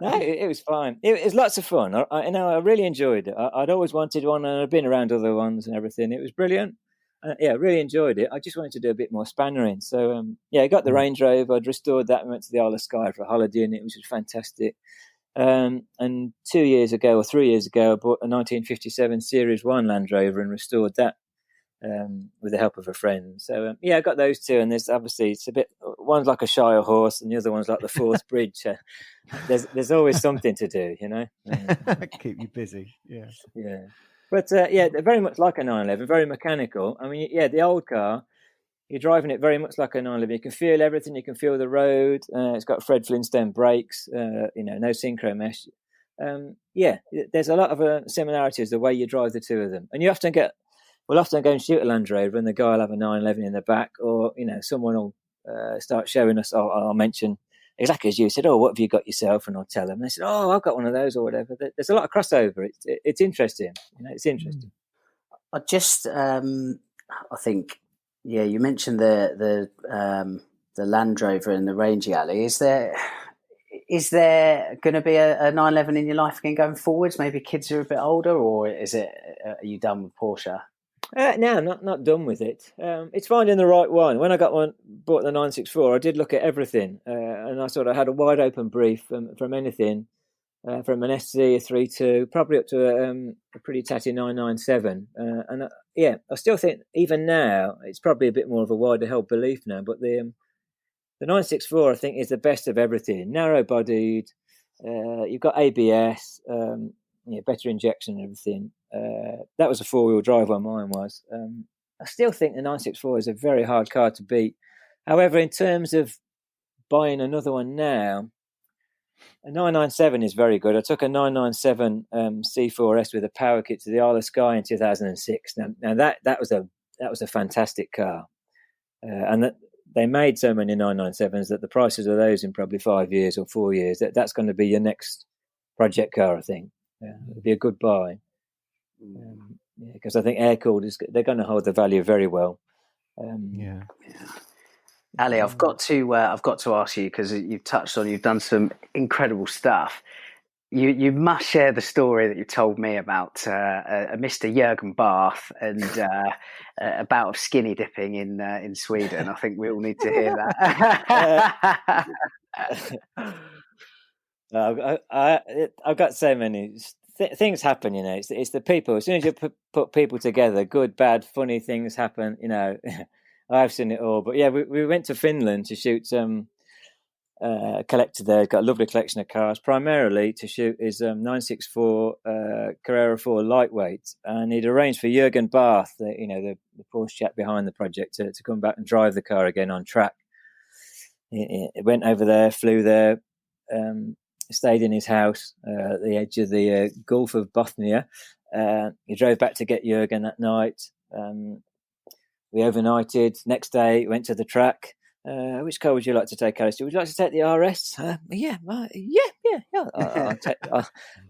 No, it was fine. It was lots of fun. I really enjoyed it. I'd always wanted one, and I'd been around other ones and everything. It was brilliant. I really enjoyed it. I just wanted to do a bit more spannering. So, I got the Range Rover. I'd restored that and went to the Isle of Skye for a holiday in it, which was fantastic. And 2 years ago or 3 years ago, I bought a 1957 Series 1 Land Rover and restored that with the help of a friend. So, I got those two. And there's obviously, it's a bit, one's like a Shire horse and the other one's like the Forth Bridge. There's always something to do, Keep you busy. Yeah. Yeah. But, they're very much like a 911, very mechanical. I mean, the old car, you're driving it very much like a 911. You can feel everything. You can feel the road. It's got Fred Flintstone brakes, no synchro mesh. There's a lot of similarities the way you drive the two of them. And we'll often go and shoot a Land Rover and the guy will have a 911 in the back, or, someone will start showing us, I'll mention, exactly as you said, what have you got yourself? And I'll tell them. They said, I've got one of those or whatever. There's a lot of crossover. It's interesting. It's interesting. I just, I think... Yeah, you mentioned the Land Rover and the Rangy Alley. Is there going to be a 911 in your life again going forwards? Maybe kids are a bit older, or are you done with Porsche? No, I'm not done with it. It's finding the right one. When I bought the 964, I did look at everything, and I sort of had a wide open brief from anything. From an SC, a 3.2, probably up to a pretty tatty 997. I still think even now, it's probably a bit more of a wider held belief now, but the 964, I think, is the best of everything. Narrow-bodied, you've got ABS, better injection and everything. That was a four-wheel drive one, mine was. I still think the 964 is a very hard car to beat. However, in terms of buying another one now, a 997 is very good. I took a 997 C4S with a power kit to the Isle of Skye in 2006. Now that was a fantastic car, and that they made so many 997s that the prices of those in probably 5 years or 4 years, that's going to be your next project car. I think it'll be a good buy, because I think air cooled they're going to hold the value very well. Ali, I've got to ask you, because you've done some incredible stuff. You must share the story that you told me about a Mr. Jürgen Barth and a bout of skinny dipping in Sweden. I think we all need to hear that. I've got so many things happen. It's the people. As soon as you put people together, good, bad, funny things happen. I've seen it all. But we went to Finland to shoot some collector there. Got a lovely collection of cars, primarily to shoot his 964 Carrera 4 lightweight. And he'd arranged for Jürgen Barth, the Porsche chap behind the project, to come back and drive the car again on track. He went over there, flew there, stayed in his house at the edge of the Gulf of Bothnia. He drove back to get Jürgen that night. We overnighted. Next day, went to the track. Which car would you like to take, Alistair? Would you like to take the RS? Yeah.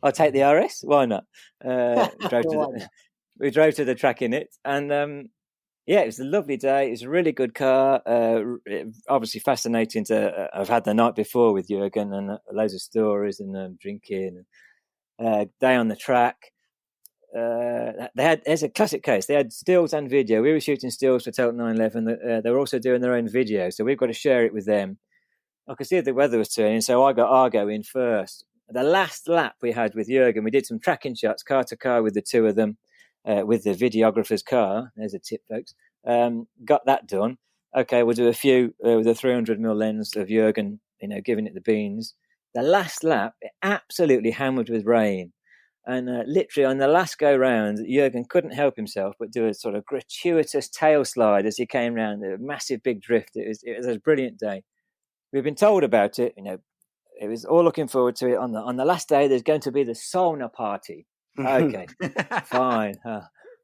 I'll take the RS. Why not? We drove to the track in it, and it was a lovely day. It was a really good car. Obviously fascinating to have had the night before with Jürgen, and loads of stories and drinking. Day on the track. There's a classic case. They had stills and video. We were shooting stills for Total 911. They were also doing their own video, so we've got to share it with them. I could see the weather was turning, so I got Argo in first. The last lap we had with Jürgen, we did some tracking shots, car to car with the two of them, with the videographer's car. There's a tip, folks. Got that done. Okay, we'll do a few with a 300mm lens of Jürgen, giving it the beans. The last lap, it absolutely hammered with rain. And literally on the last go round, Jürgen couldn't help himself but do a sort of gratuitous tail slide as he came round, a massive big drift. It was a brilliant day. We've been told about it. It was all looking forward to it. On the last day, there's going to be the sauna party. Okay, fine.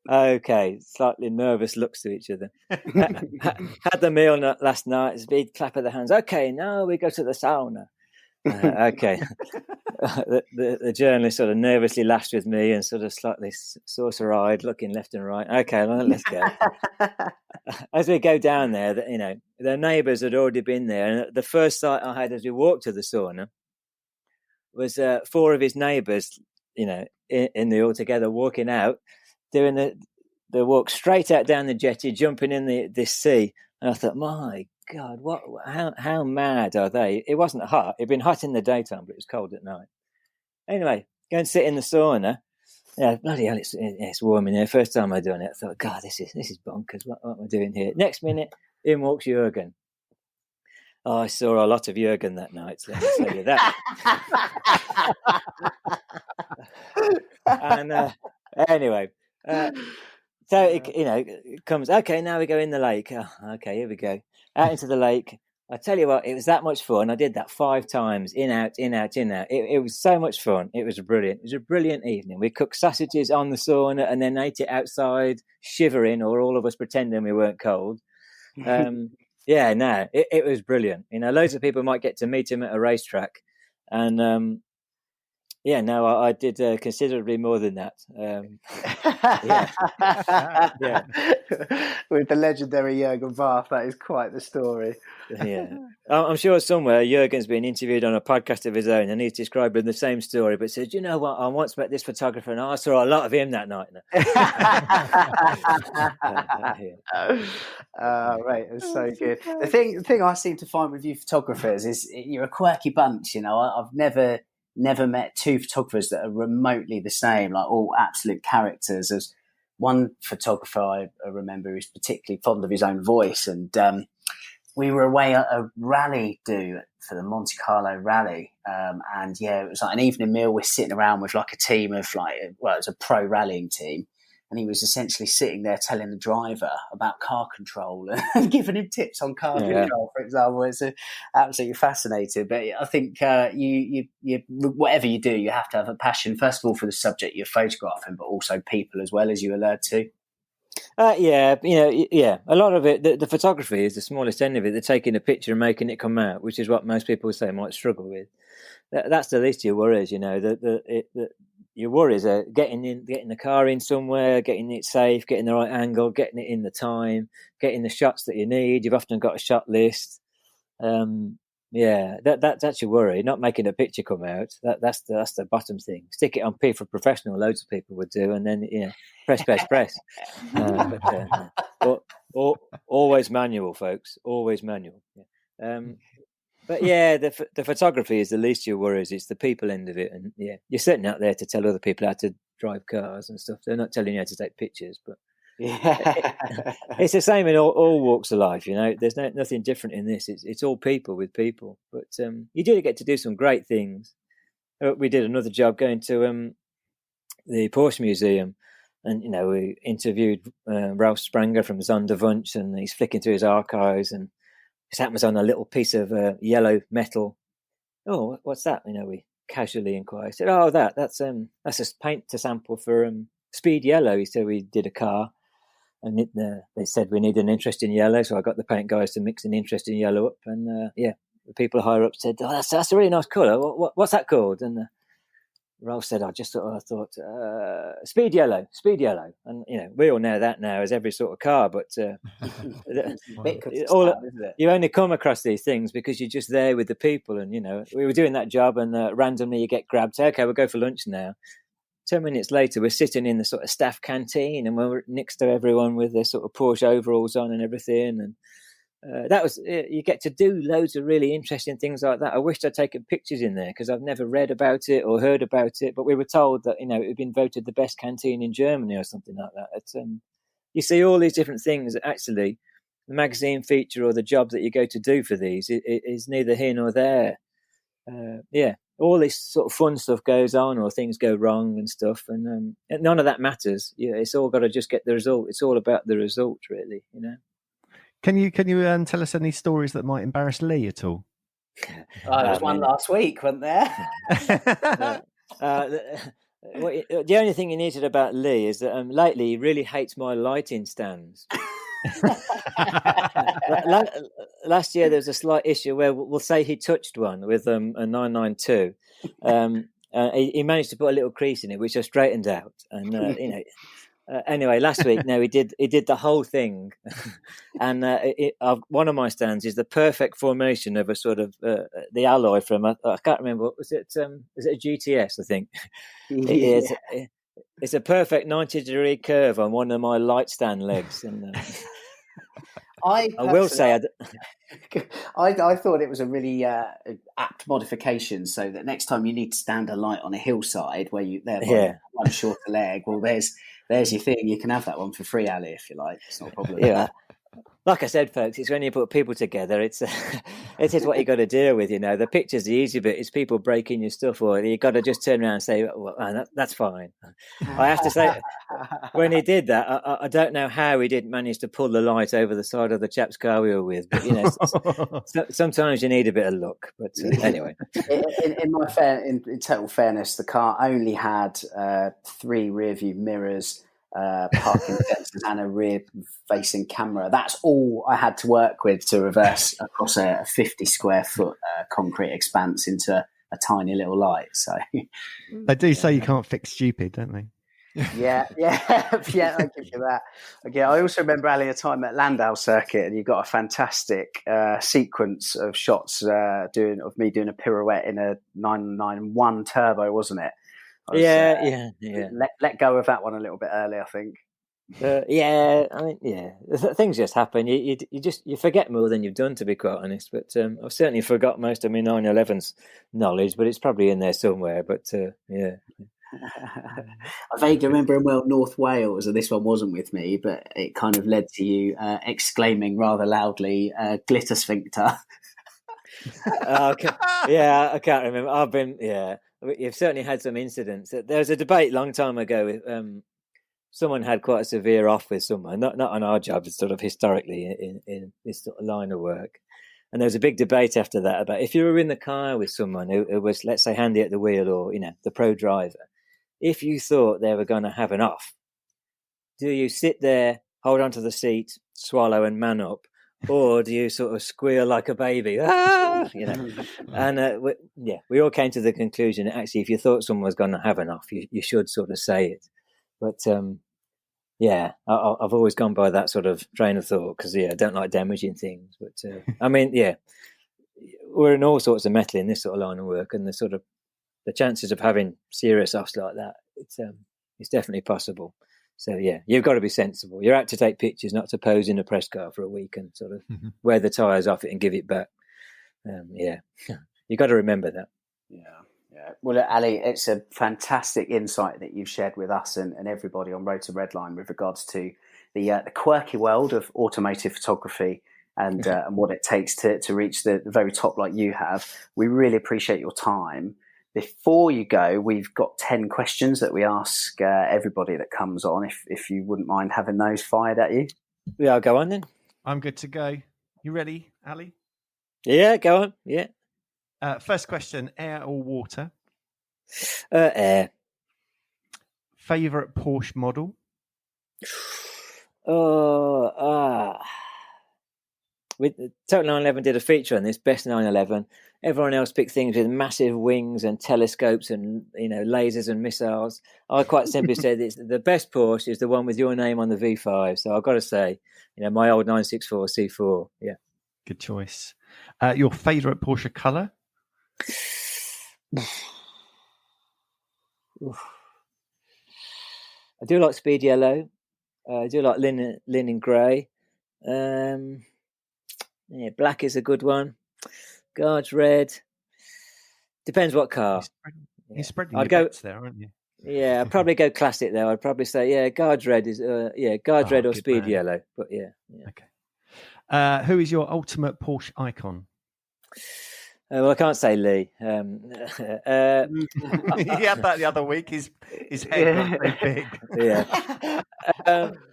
Okay, slightly nervous looks to each other. Had the meal last night. It's a big clap of the hands. Okay, now we go to the sauna. Okay. The journalist sort of nervously laughed with me and sort of slightly saucer-eyed, looking left and right. Okay, let's go. As we go down there, their neighbours had already been there, and the first sight I had as we walked to the sauna was 4 of his neighbours, in the altogether walking out, doing the walk straight out down the jetty, jumping in this sea. And I thought, my God, how mad are they? It wasn't hot. It'd been hot in the daytime, but it was cold at night. Anyway, go and sit in the sauna. Yeah, bloody hell, it's warm in here. First time I'd done it, I thought, God, this is bonkers. What am I doing here? Next minute, in walks Jürgen. Oh, I saw a lot of Jürgen that night, so let me tell you that. And anyway, so it comes. Okay, now we go in the lake. Oh, okay, here we go out into the lake. I tell you what, it was that much fun. I did that 5 times, in, out, in, out, in, out. It was so much fun. It was brilliant. It was a brilliant evening. We cooked sausages on the sauna and then ate it outside, shivering, or all of us pretending we weren't cold. Yeah, no, it was brilliant. Loads of people might get to meet him at a racetrack, and yeah, no, I did considerably more than that. Yeah. With the legendary Jürgen Barth, that is quite the story. Yeah, I'm sure somewhere Jürgen's been interviewed on a podcast of his own, and he's describing the same story, but says, "You know what? I once met this photographer, and I saw a lot of him that night." Right, it's so good. The thing I seem to find with you photographers is you're a quirky bunch. I've never met 2 photographers that are remotely the same, like all absolute characters. There's one photographer I remember who's particularly fond of his own voice, and we were away at a rally do for the Monte Carlo rally, and yeah, it was like an evening meal. We're sitting around with like a team of it was a pro rallying team, and he was essentially sitting there telling the driver about car control and giving him tips on car control, for example. It's absolutely fascinating. But I think you whatever you do, you have to have a passion, first of all, for the subject you're photographing, but also people as well, as you alert to. Yeah, a lot of it, the photography is the smallest end of it. They're taking a picture and making it come out, which is what most people say might struggle with. That's the least of your worries, your worries are getting the car in somewhere, getting it safe, getting the right angle, getting it in the time, getting the shots that you need. You've often got a shot list. That's your worry. Not making a picture come out. That's the bottom thing. Stick it on P for professional. Loads of people would do, and then press. Always manual, folks. Always manual. Yeah. But yeah, the photography is the least of your worries. It's the people end of it, and yeah, you're sitting out there to tell other people how to drive cars and stuff. They're not telling you how to take pictures, but it's the same in all walks of life. There's nothing different in this. It's all people with people. But you do get to do some great things. We did another job going to the Porsche Museum, and we interviewed Ralph Spranger from Zonderwunsch, and he's flicking through his archives, and that was on a little piece of yellow metal. Oh, what's that? We casually inquired. I said, "Oh, that's a paint to sample for Speed Yellow." He said we did a car, and they said we need an interesting yellow, so I got the paint guys to mix an interesting yellow up, and the people higher up said, "Oh, that's a really nice colour. What's that called?" And Ralph said, "I thought Speed Yellow," and we all know that now as every sort of car, but you only come across these things because you're just there with the people, and we were doing that job, and randomly you get grabbed. Say, "Okay, we'll go for lunch now." 10 minutes later, we're sitting in the sort of staff canteen, and we're next to everyone with their sort of Porsche overalls on and everything, and that was you get to do loads of really interesting things like that. I wished I'd taken pictures in there because I've never read about it or heard about it, but we were told that it had been voted the best canteen in Germany or something like that. You see all these different things that actually the magazine feature or the job that you go to do for these is neither here nor there. All this sort of fun stuff goes on, or things go wrong and stuff, and none of that matters. It's all got to just get the result. It's all about the result, really. Can you tell us any stories that might embarrass Lee at all? There was one last week, wasn't there? The only thing you needed about Lee is that lately he really hates my lighting stands. Last year there was a slight issue where we'll say he touched one with a 992. He managed to put a little crease in it, which I straightened out, and anyway, last week, he did the whole thing, and one of my stands is the perfect formation of a sort of the alloy from I can't remember, what was it? Is it a GTS? I think it's a perfect 90-degree curve on one of my light stand legs, and I will say, I thought it was a really apt modification, so that next time you need to stand a light on a hillside where one shorter leg, well, there's your thing. You can have that one for free, Ali, if you like. It's not a problem. Yeah. Like I said, folks, it's when you put people together, it is what you got to deal with. The picture's the easy bit. It's people breaking your stuff, or you got to just turn around and say, well, that's fine. I have to say, when he did that, I don't know how he didn't manage to pull the light over the side of the chap's car we were with. But sometimes you need a bit of luck. But anyway, in total fairness, the car only had 3 rear view mirrors, parking sensors, and a rear-facing camera. That's all I had to work with to reverse across a 50 square foot concrete expanse into a tiny little light. So they do say you can't fix stupid, don't they? Yeah, I give you that. Okay, I also remember, Ali, a time at Landau Circuit, and you got a fantastic sequence of shots of me doing a pirouette in a 991 turbo, wasn't it? Yeah. Let go of that one a little bit early, I think. Things just happen. You forget more than you've done, to be quite honest. But I've certainly forgot most of my 911's knowledge, but it's probably in there somewhere. But yeah. I vaguely remember in North Wales, and this one wasn't with me, but it kind of led to you exclaiming rather loudly, "Glitter sphincter." Okay. Yeah, I can't remember. You've certainly had some incidents. There was a debate a long time ago. Someone had quite a severe off with someone, not on our job, but sort of historically in this sort of line of work. And there was a big debate after that about if you were in the car with someone who was, let's say, handy at the wheel, or the pro driver. If you thought they were going to have an off, do you sit there, hold onto the seat, swallow, and man up? Or do you sort of squeal like a baby? And we all came to the conclusion that actually, if you thought someone was going to have an off, you should sort of say it. But I've always gone by that sort of train of thought because I don't like damaging things. But we're in all sorts of metal in this sort of line of work, and the chances of having serious offs like that, it's definitely possible. So, you've got to be sensible. You're out to take pictures, not to pose in a press car for a week and sort of wear the tyres off it and give it back. You've got to remember that. Yeah. Well, Ali, it's a fantastic insight that you've shared with us and everybody on Road to Redline with regards to the quirky world of automotive photography and what it takes to reach the very top like you have. We really appreciate your time. Before you go, we've got 10 questions that we ask everybody that comes on, if you wouldn't mind having those fired at you. Yeah, I'll go on then. I'm good to go. You ready, Ali? Yeah, go on. Yeah. First question, air or water? Air. Favourite Porsche model? Total 911 did a feature on this, best 911. Everyone else picked things with massive wings and telescopes and lasers and missiles. I quite simply said it's the best Porsche is the one with your name on the V5. So I've got to say, my old 964 C4. Yeah, good choice. Your favourite Porsche colour? I do like speed yellow. I do like linen grey. Black is a good one. Guards red. Depends what car. You're spreading your bets there, aren't you? Yeah, I'd probably go classic though. I'd probably say, Guards red is red or speed yellow. But yeah. Okay. Who is your ultimate Porsche icon? Well, I can't say Lee. He had that the other week. His head was very big. Yeah.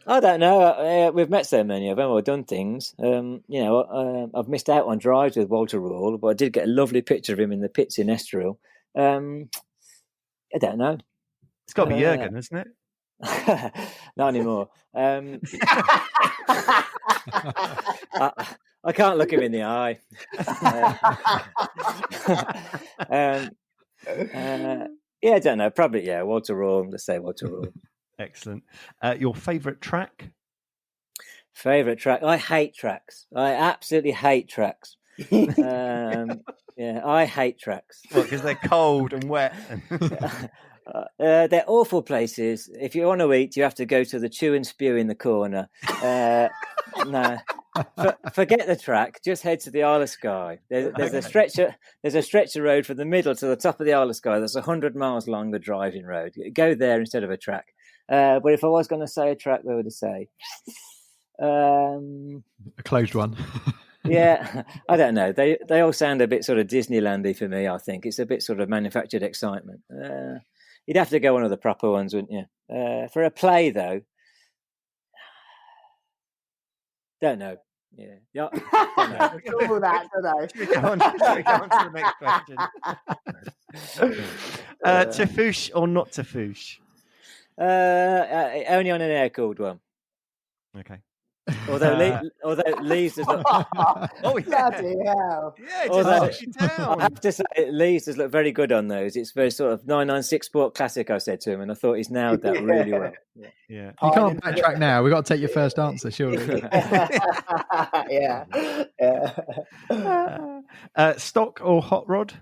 I don't know. We've met so many of them or done things. I've missed out on drives with Walter Rall, but I did get a lovely picture of him in the pits in Estoril. I don't know. It's got to be Jürgen, isn't it? Not anymore. I can't look him in the eye. I don't know. Probably, Walter Rall. Let's say Walter Rall. Excellent. Your favourite track? Favourite track? I hate tracks. I absolutely hate tracks. I hate tracks. Because they're cold and wet. They're awful places. If you want to eat, you have to go to the chew and spew in the corner. No, forget the track. Just head to the Isle of Skye. There's a stretcher. There's a stretcher road from the middle to the top of the Isle of Skye. That's 100 miles long, the driving road. Go there instead of a track. But if I was going to say a track, where would I say? A closed one. Yeah, I don't know. They all sound a bit sort of Disneylandy for me. I think it's a bit sort of manufactured excitement. You'd have to go one of the proper ones, wouldn't you? For a play, though. Don't know. Yeah. Don't know. All that, don't know. Should we go on to the next question? Tafouche or not Tafouche? Only on an air-cooled one. Okay. Although Lee's does look... Oh, yeah. Bloody hell. Yeah, it Although, just you down. I have to say, Lee's does look very good on those. It's very sort of 996 Sport Classic, I said to him, and I thought he's nailed that really well. Yeah. You can't backtrack now. We've got to take your first answer, surely. Stock or hot rod?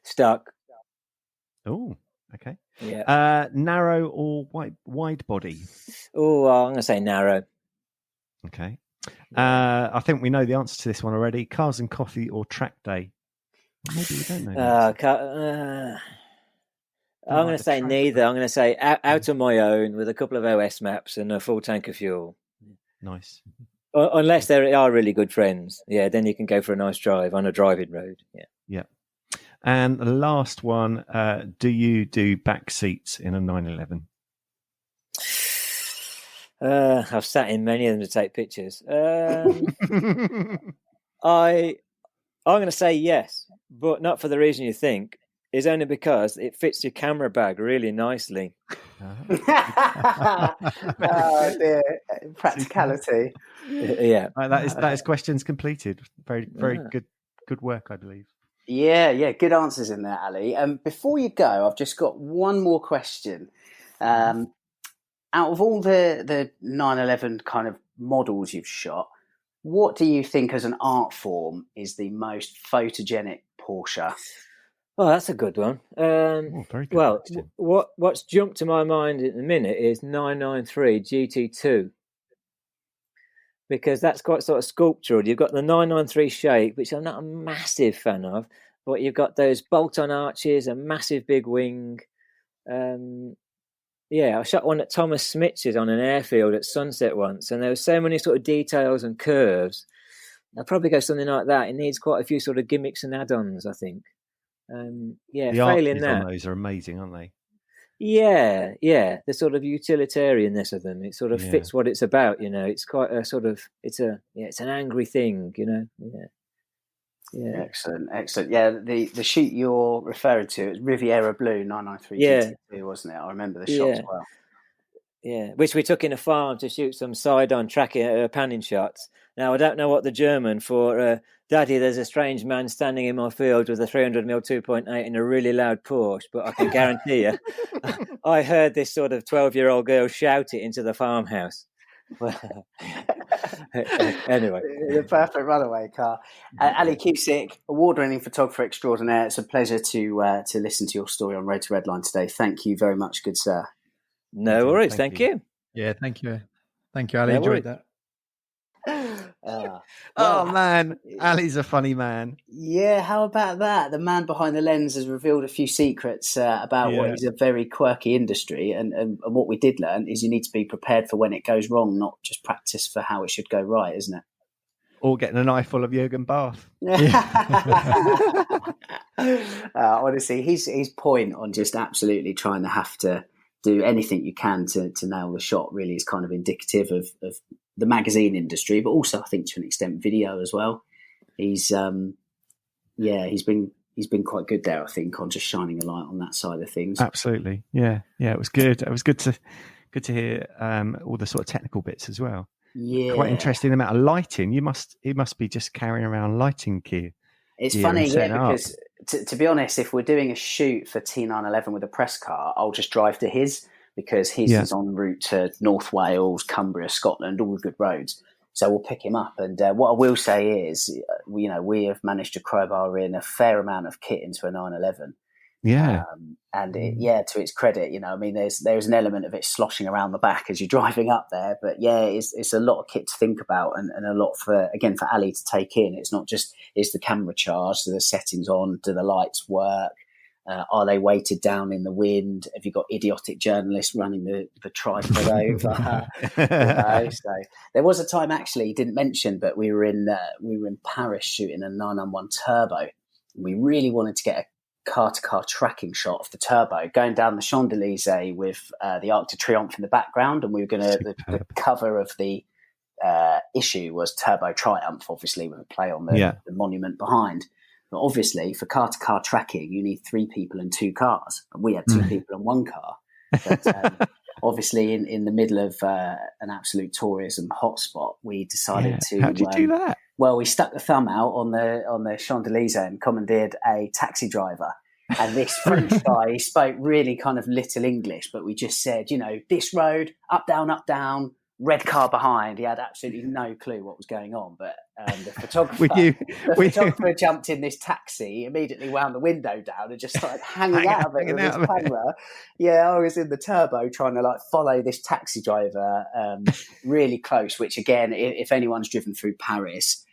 Stock. Oh, okay. Yeah. Narrow or wide body? Oh, I'm going to say narrow. Okay. I think we know the answer to this one already. Cars and Coffee or Track Day? Maybe we don't know. I'm going to say neither. I'm going to say out on my own with a couple of OS maps and a full tank of fuel. Nice. Unless they are really good friends. Yeah, then you can go for a nice drive on a driving road. Yeah. Yeah. And the last one, do you do back seats in a 911? I've sat in many of them to take pictures. I'm going to say yes, but not for the reason you think. It's only because it fits your camera bag really nicely. Oh dear, practicality. Yeah, that is questions completed. Very good work, I believe. Yeah, good answers in there, Ali. Before you go, I've just got one more question. Out of all the 911 kind of models you've shot, what do you think as an art form is the most photogenic Porsche? Oh, that's a good one. Very good. Well, what's jumped to my mind at the minute is 993 GT2. Because that's quite sort of sculptural. You've got the 993 shape, which I'm not a massive fan of, but you've got those bolt-on arches, a massive big wing. I shot one at Thomas Smith's on an airfield at sunset once, and there were so many sort of details and curves. I'll probably go something like that. It needs quite a few sort of gimmicks and add-ons, I think. The failing arches that. on those are amazing, aren't they? Yeah, the sort of utilitarianness of them. It sort of fits what it's about, you know. It's quite a sort of it's an angry thing, you know. Yeah. Excellent. Yeah, the shoot you're referring to is Riviera Blue 993 GT2, wasn't it? I remember the shots well. Yeah, which we took in a farm to shoot some side-on tracking panning shots. Now, I don't know what the German for Daddy, there's a strange man standing in my field with a 300mm 2.8 in a really loud Porsche, but I can guarantee you, I heard this sort of 12-year-old girl shout it into the farmhouse. Anyway. The perfect runaway car. Ali Cusick, award-winning photographer extraordinaire. It's a pleasure to listen to your story on Road to Redline today. Thank you very much, good sir. No worries. Thank you. Yeah, thank you. Thank you, Ali. Enjoyed that. Man, Ali's a funny man. Yeah, how about that? The man behind the lens has revealed a few secrets about what is a very quirky industry, and what we did learn is you need to be prepared for when it goes wrong, not just practice for how it should go right, isn't it? Or getting an eye full of Jürgen Barth. Honestly, his point on just absolutely trying to have to do anything you can to nail the shot really is kind of indicative of the magazine industry, but also I think to an extent video as well. He's been quite good there, I think, on just shining a light on that side of things. Absolutely. Yeah, it was good. It was good to hear all the sort of technical bits as well. Yeah, quite interesting amount of lighting. He must be just carrying around lighting gear. It's funny, because to be honest, if we're doing a shoot for T911 with a press car, I'll just drive to his, because his is en route to North Wales, Cumbria, Scotland, all the good roads. So we'll pick him up. And what I will say is, we have managed to crowbar in a fair amount of kit into a 911. Yeah. And to its credit, you know, I mean, there's an element of it sloshing around the back as you're driving up there, but yeah, it's a lot of kit to think about, and a lot for Ali to take in. It's not just, is the camera charged, are the settings on, do the lights work, are they weighted down in the wind, have you got idiotic journalists running the tripod over? You know, so there was a time, actually, you didn't mention, but we were in Paris shooting a 991 turbo. We really wanted to get a car-to-car tracking shot of the turbo going down the Champs-Élysées with the Arc de Triomphe in the background, and we were going to the cover of the issue was Turbo Triumph, obviously with a play on the monument behind. But obviously, for car-to-car tracking, you need 3 people and 2 cars, and we had 2 people and 1 car. But obviously, in the middle of an absolute tourism hotspot, we decided to. How did you do that? Well, we stuck the thumb out on the Champs-Élysées and commandeered a taxi driver. And this French guy, he spoke really kind of little English, but we just said, you know, this road, up, down, red car behind. He had absolutely no clue what was going on. But the photographer jumped in this taxi, immediately wound the window down and just started hanging out of it with his camera. Yeah, I was in the turbo trying to like follow this taxi driver really close, which again, if anyone's driven through Paris,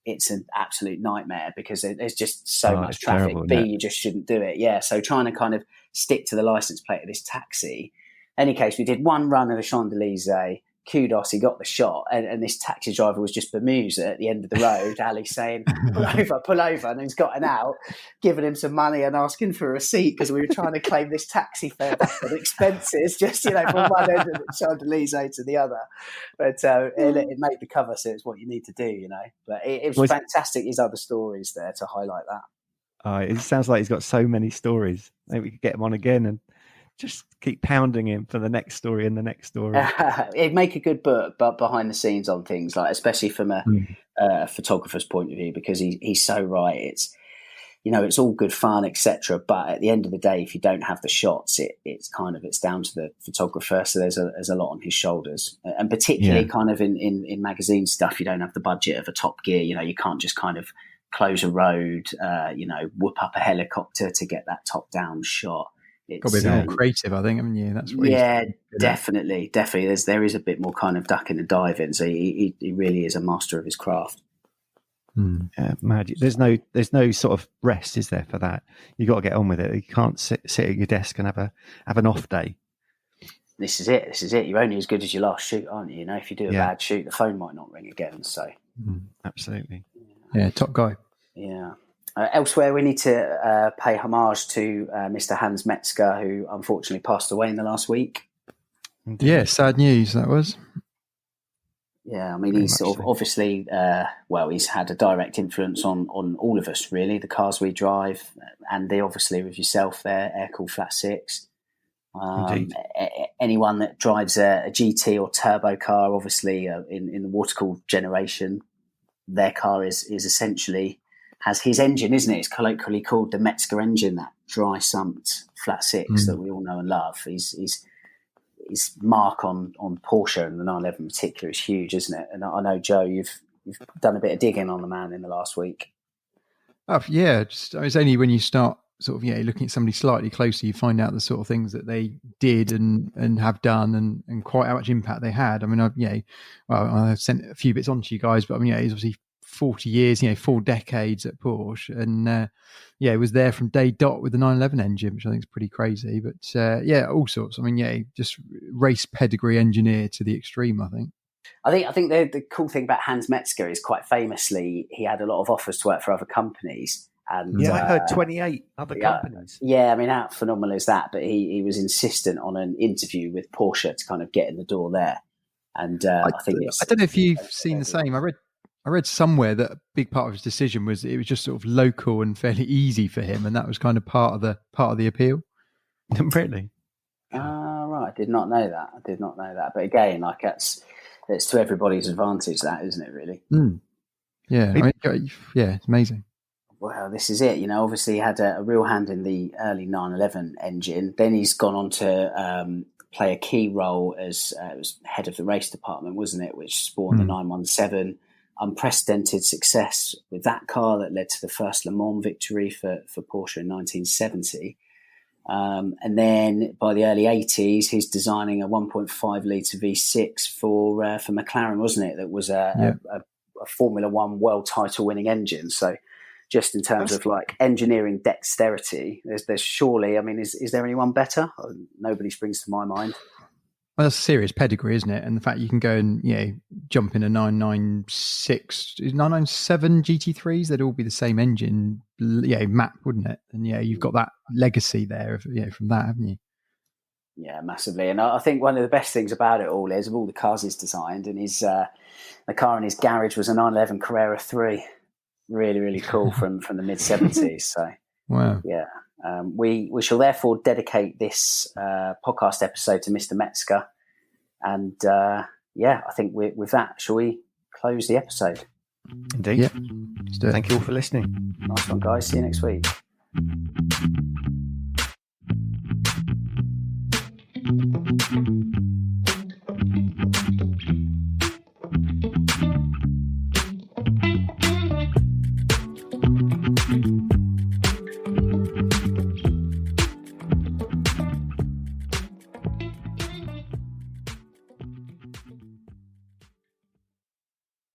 it's an absolute nightmare because there's just so much traffic. Terrible, B, you just shouldn't do it. Yeah, so trying to kind of stick to the license plate of this taxi. Any case, we did one run of the Champs-Élysées. Kudos, he got the shot, and this taxi driver was just bemused at the end of the road. Ali saying, pull over, and he's gotten out, giving him some money and asking for a receipt because we were trying to claim this taxi fare back on expenses, just, you know, from one end of the Champs-Élysées to the other. But it made the cover, so it's what you need to do, you know. But it was fantastic, his other stories there to highlight that. It sounds like he's got so many stories. Maybe we could get him on again and just keep pounding him for the next story and the next story. It'd make a good book, but behind the scenes on things, like especially from a photographer's point of view, because he's so right. It's, you know, it's all good fun, etc. But at the end of the day, if you don't have the shots, it's down to the photographer. So there's a lot on his shoulders, and particularly kind of in magazine stuff, you don't have the budget of a Top Gear. You know, you can't just kind of close a road, you know, whoop up a helicopter to get that top down shot. It's got to be a bit more creative, I think. I mean, that's what definitely. There is a bit more kind of ducking and diving. So he really is a master of his craft. Magic. There's no sort of rest, is there, for that? You got to get on with it. You can't sit at your desk and have an off day. This is it. You're only as good as your last shoot, aren't you? You know, if you do a bad shoot, the phone might not ring again. So absolutely. Yeah, top guy. Yeah. Elsewhere, we need to pay homage to Mr. Hans Metzger, who unfortunately passed away in the last week. Yeah, sad news that was. Yeah, I mean, he's sort of obviously, he's had a direct influence on all of us, really, the cars we drive. Andy, obviously, with yourself there, air-cooled flat six. Anyone that drives a GT or turbo car, obviously, in the water-cooled generation, their car is essentially... has his engine, isn't it? It's colloquially called the Metzger engine, that dry sumped flat six that we all know and love. His mark on Porsche and the 911 in particular is huge, isn't it? And I know, Joe, you've done a bit of digging on the man in the last week. It's only when you start sort of looking at somebody slightly closer, you find out the sort of things that they did and have done and quite how much impact they had. I mean, I've sent a few bits on to you guys, but I mean, he's obviously 40 years, 4 decades at Porsche, and it was there from day dot with the 911 engine, which I think is pretty crazy. But all sorts. I mean, just race pedigree engineer to the extreme. I think the cool thing about Hans Metzger is, quite famously, he had a lot of offers to work for other companies. And I heard 28 other companies. Yeah, I mean, how phenomenal is that? But he was insistent on an interview with Porsche to kind of get in the door there. And I don't know if you've seen the same. I read somewhere that a big part of his decision was it was just sort of local and fairly easy for him, and that was kind of part of the appeal. Really? Right. I did not know that. But again, like it's to everybody's advantage, that, isn't it? Really. Yeah. It's amazing. Well, this is it. Obviously, he had a real hand in the early 911 engine. Then he's gone on to play a key role as was head of the race department, wasn't it? Which spawned the 917. unprecedented success with that car that led to the first Le Mans victory for Porsche in 1970. And then by the early 80s, he's designing a 1.5 litre V6 for McLaren, wasn't it? That was a Formula One world title winning engine. So just in terms of like engineering dexterity, there's surely, I mean, is there anyone better? Nobody springs to my mind. Well, that's a serious pedigree, isn't it? And the fact you can go and, jump in a 996, 997 GT3s, they'd all be the same engine, map, wouldn't it? And you've got that legacy there, from that, haven't you? Yeah, massively. And I think one of the best things about it all is, of all the cars he's designed, and the car in his garage was a 911 Carrera 3. Really, really cool from the mid 70s. So, wow. Yeah. We shall therefore dedicate this podcast episode to Mr. Metzger. And I think with that, shall we close the episode? Indeed. Yeah. Thank you all for listening. Nice one, guys. See you next week.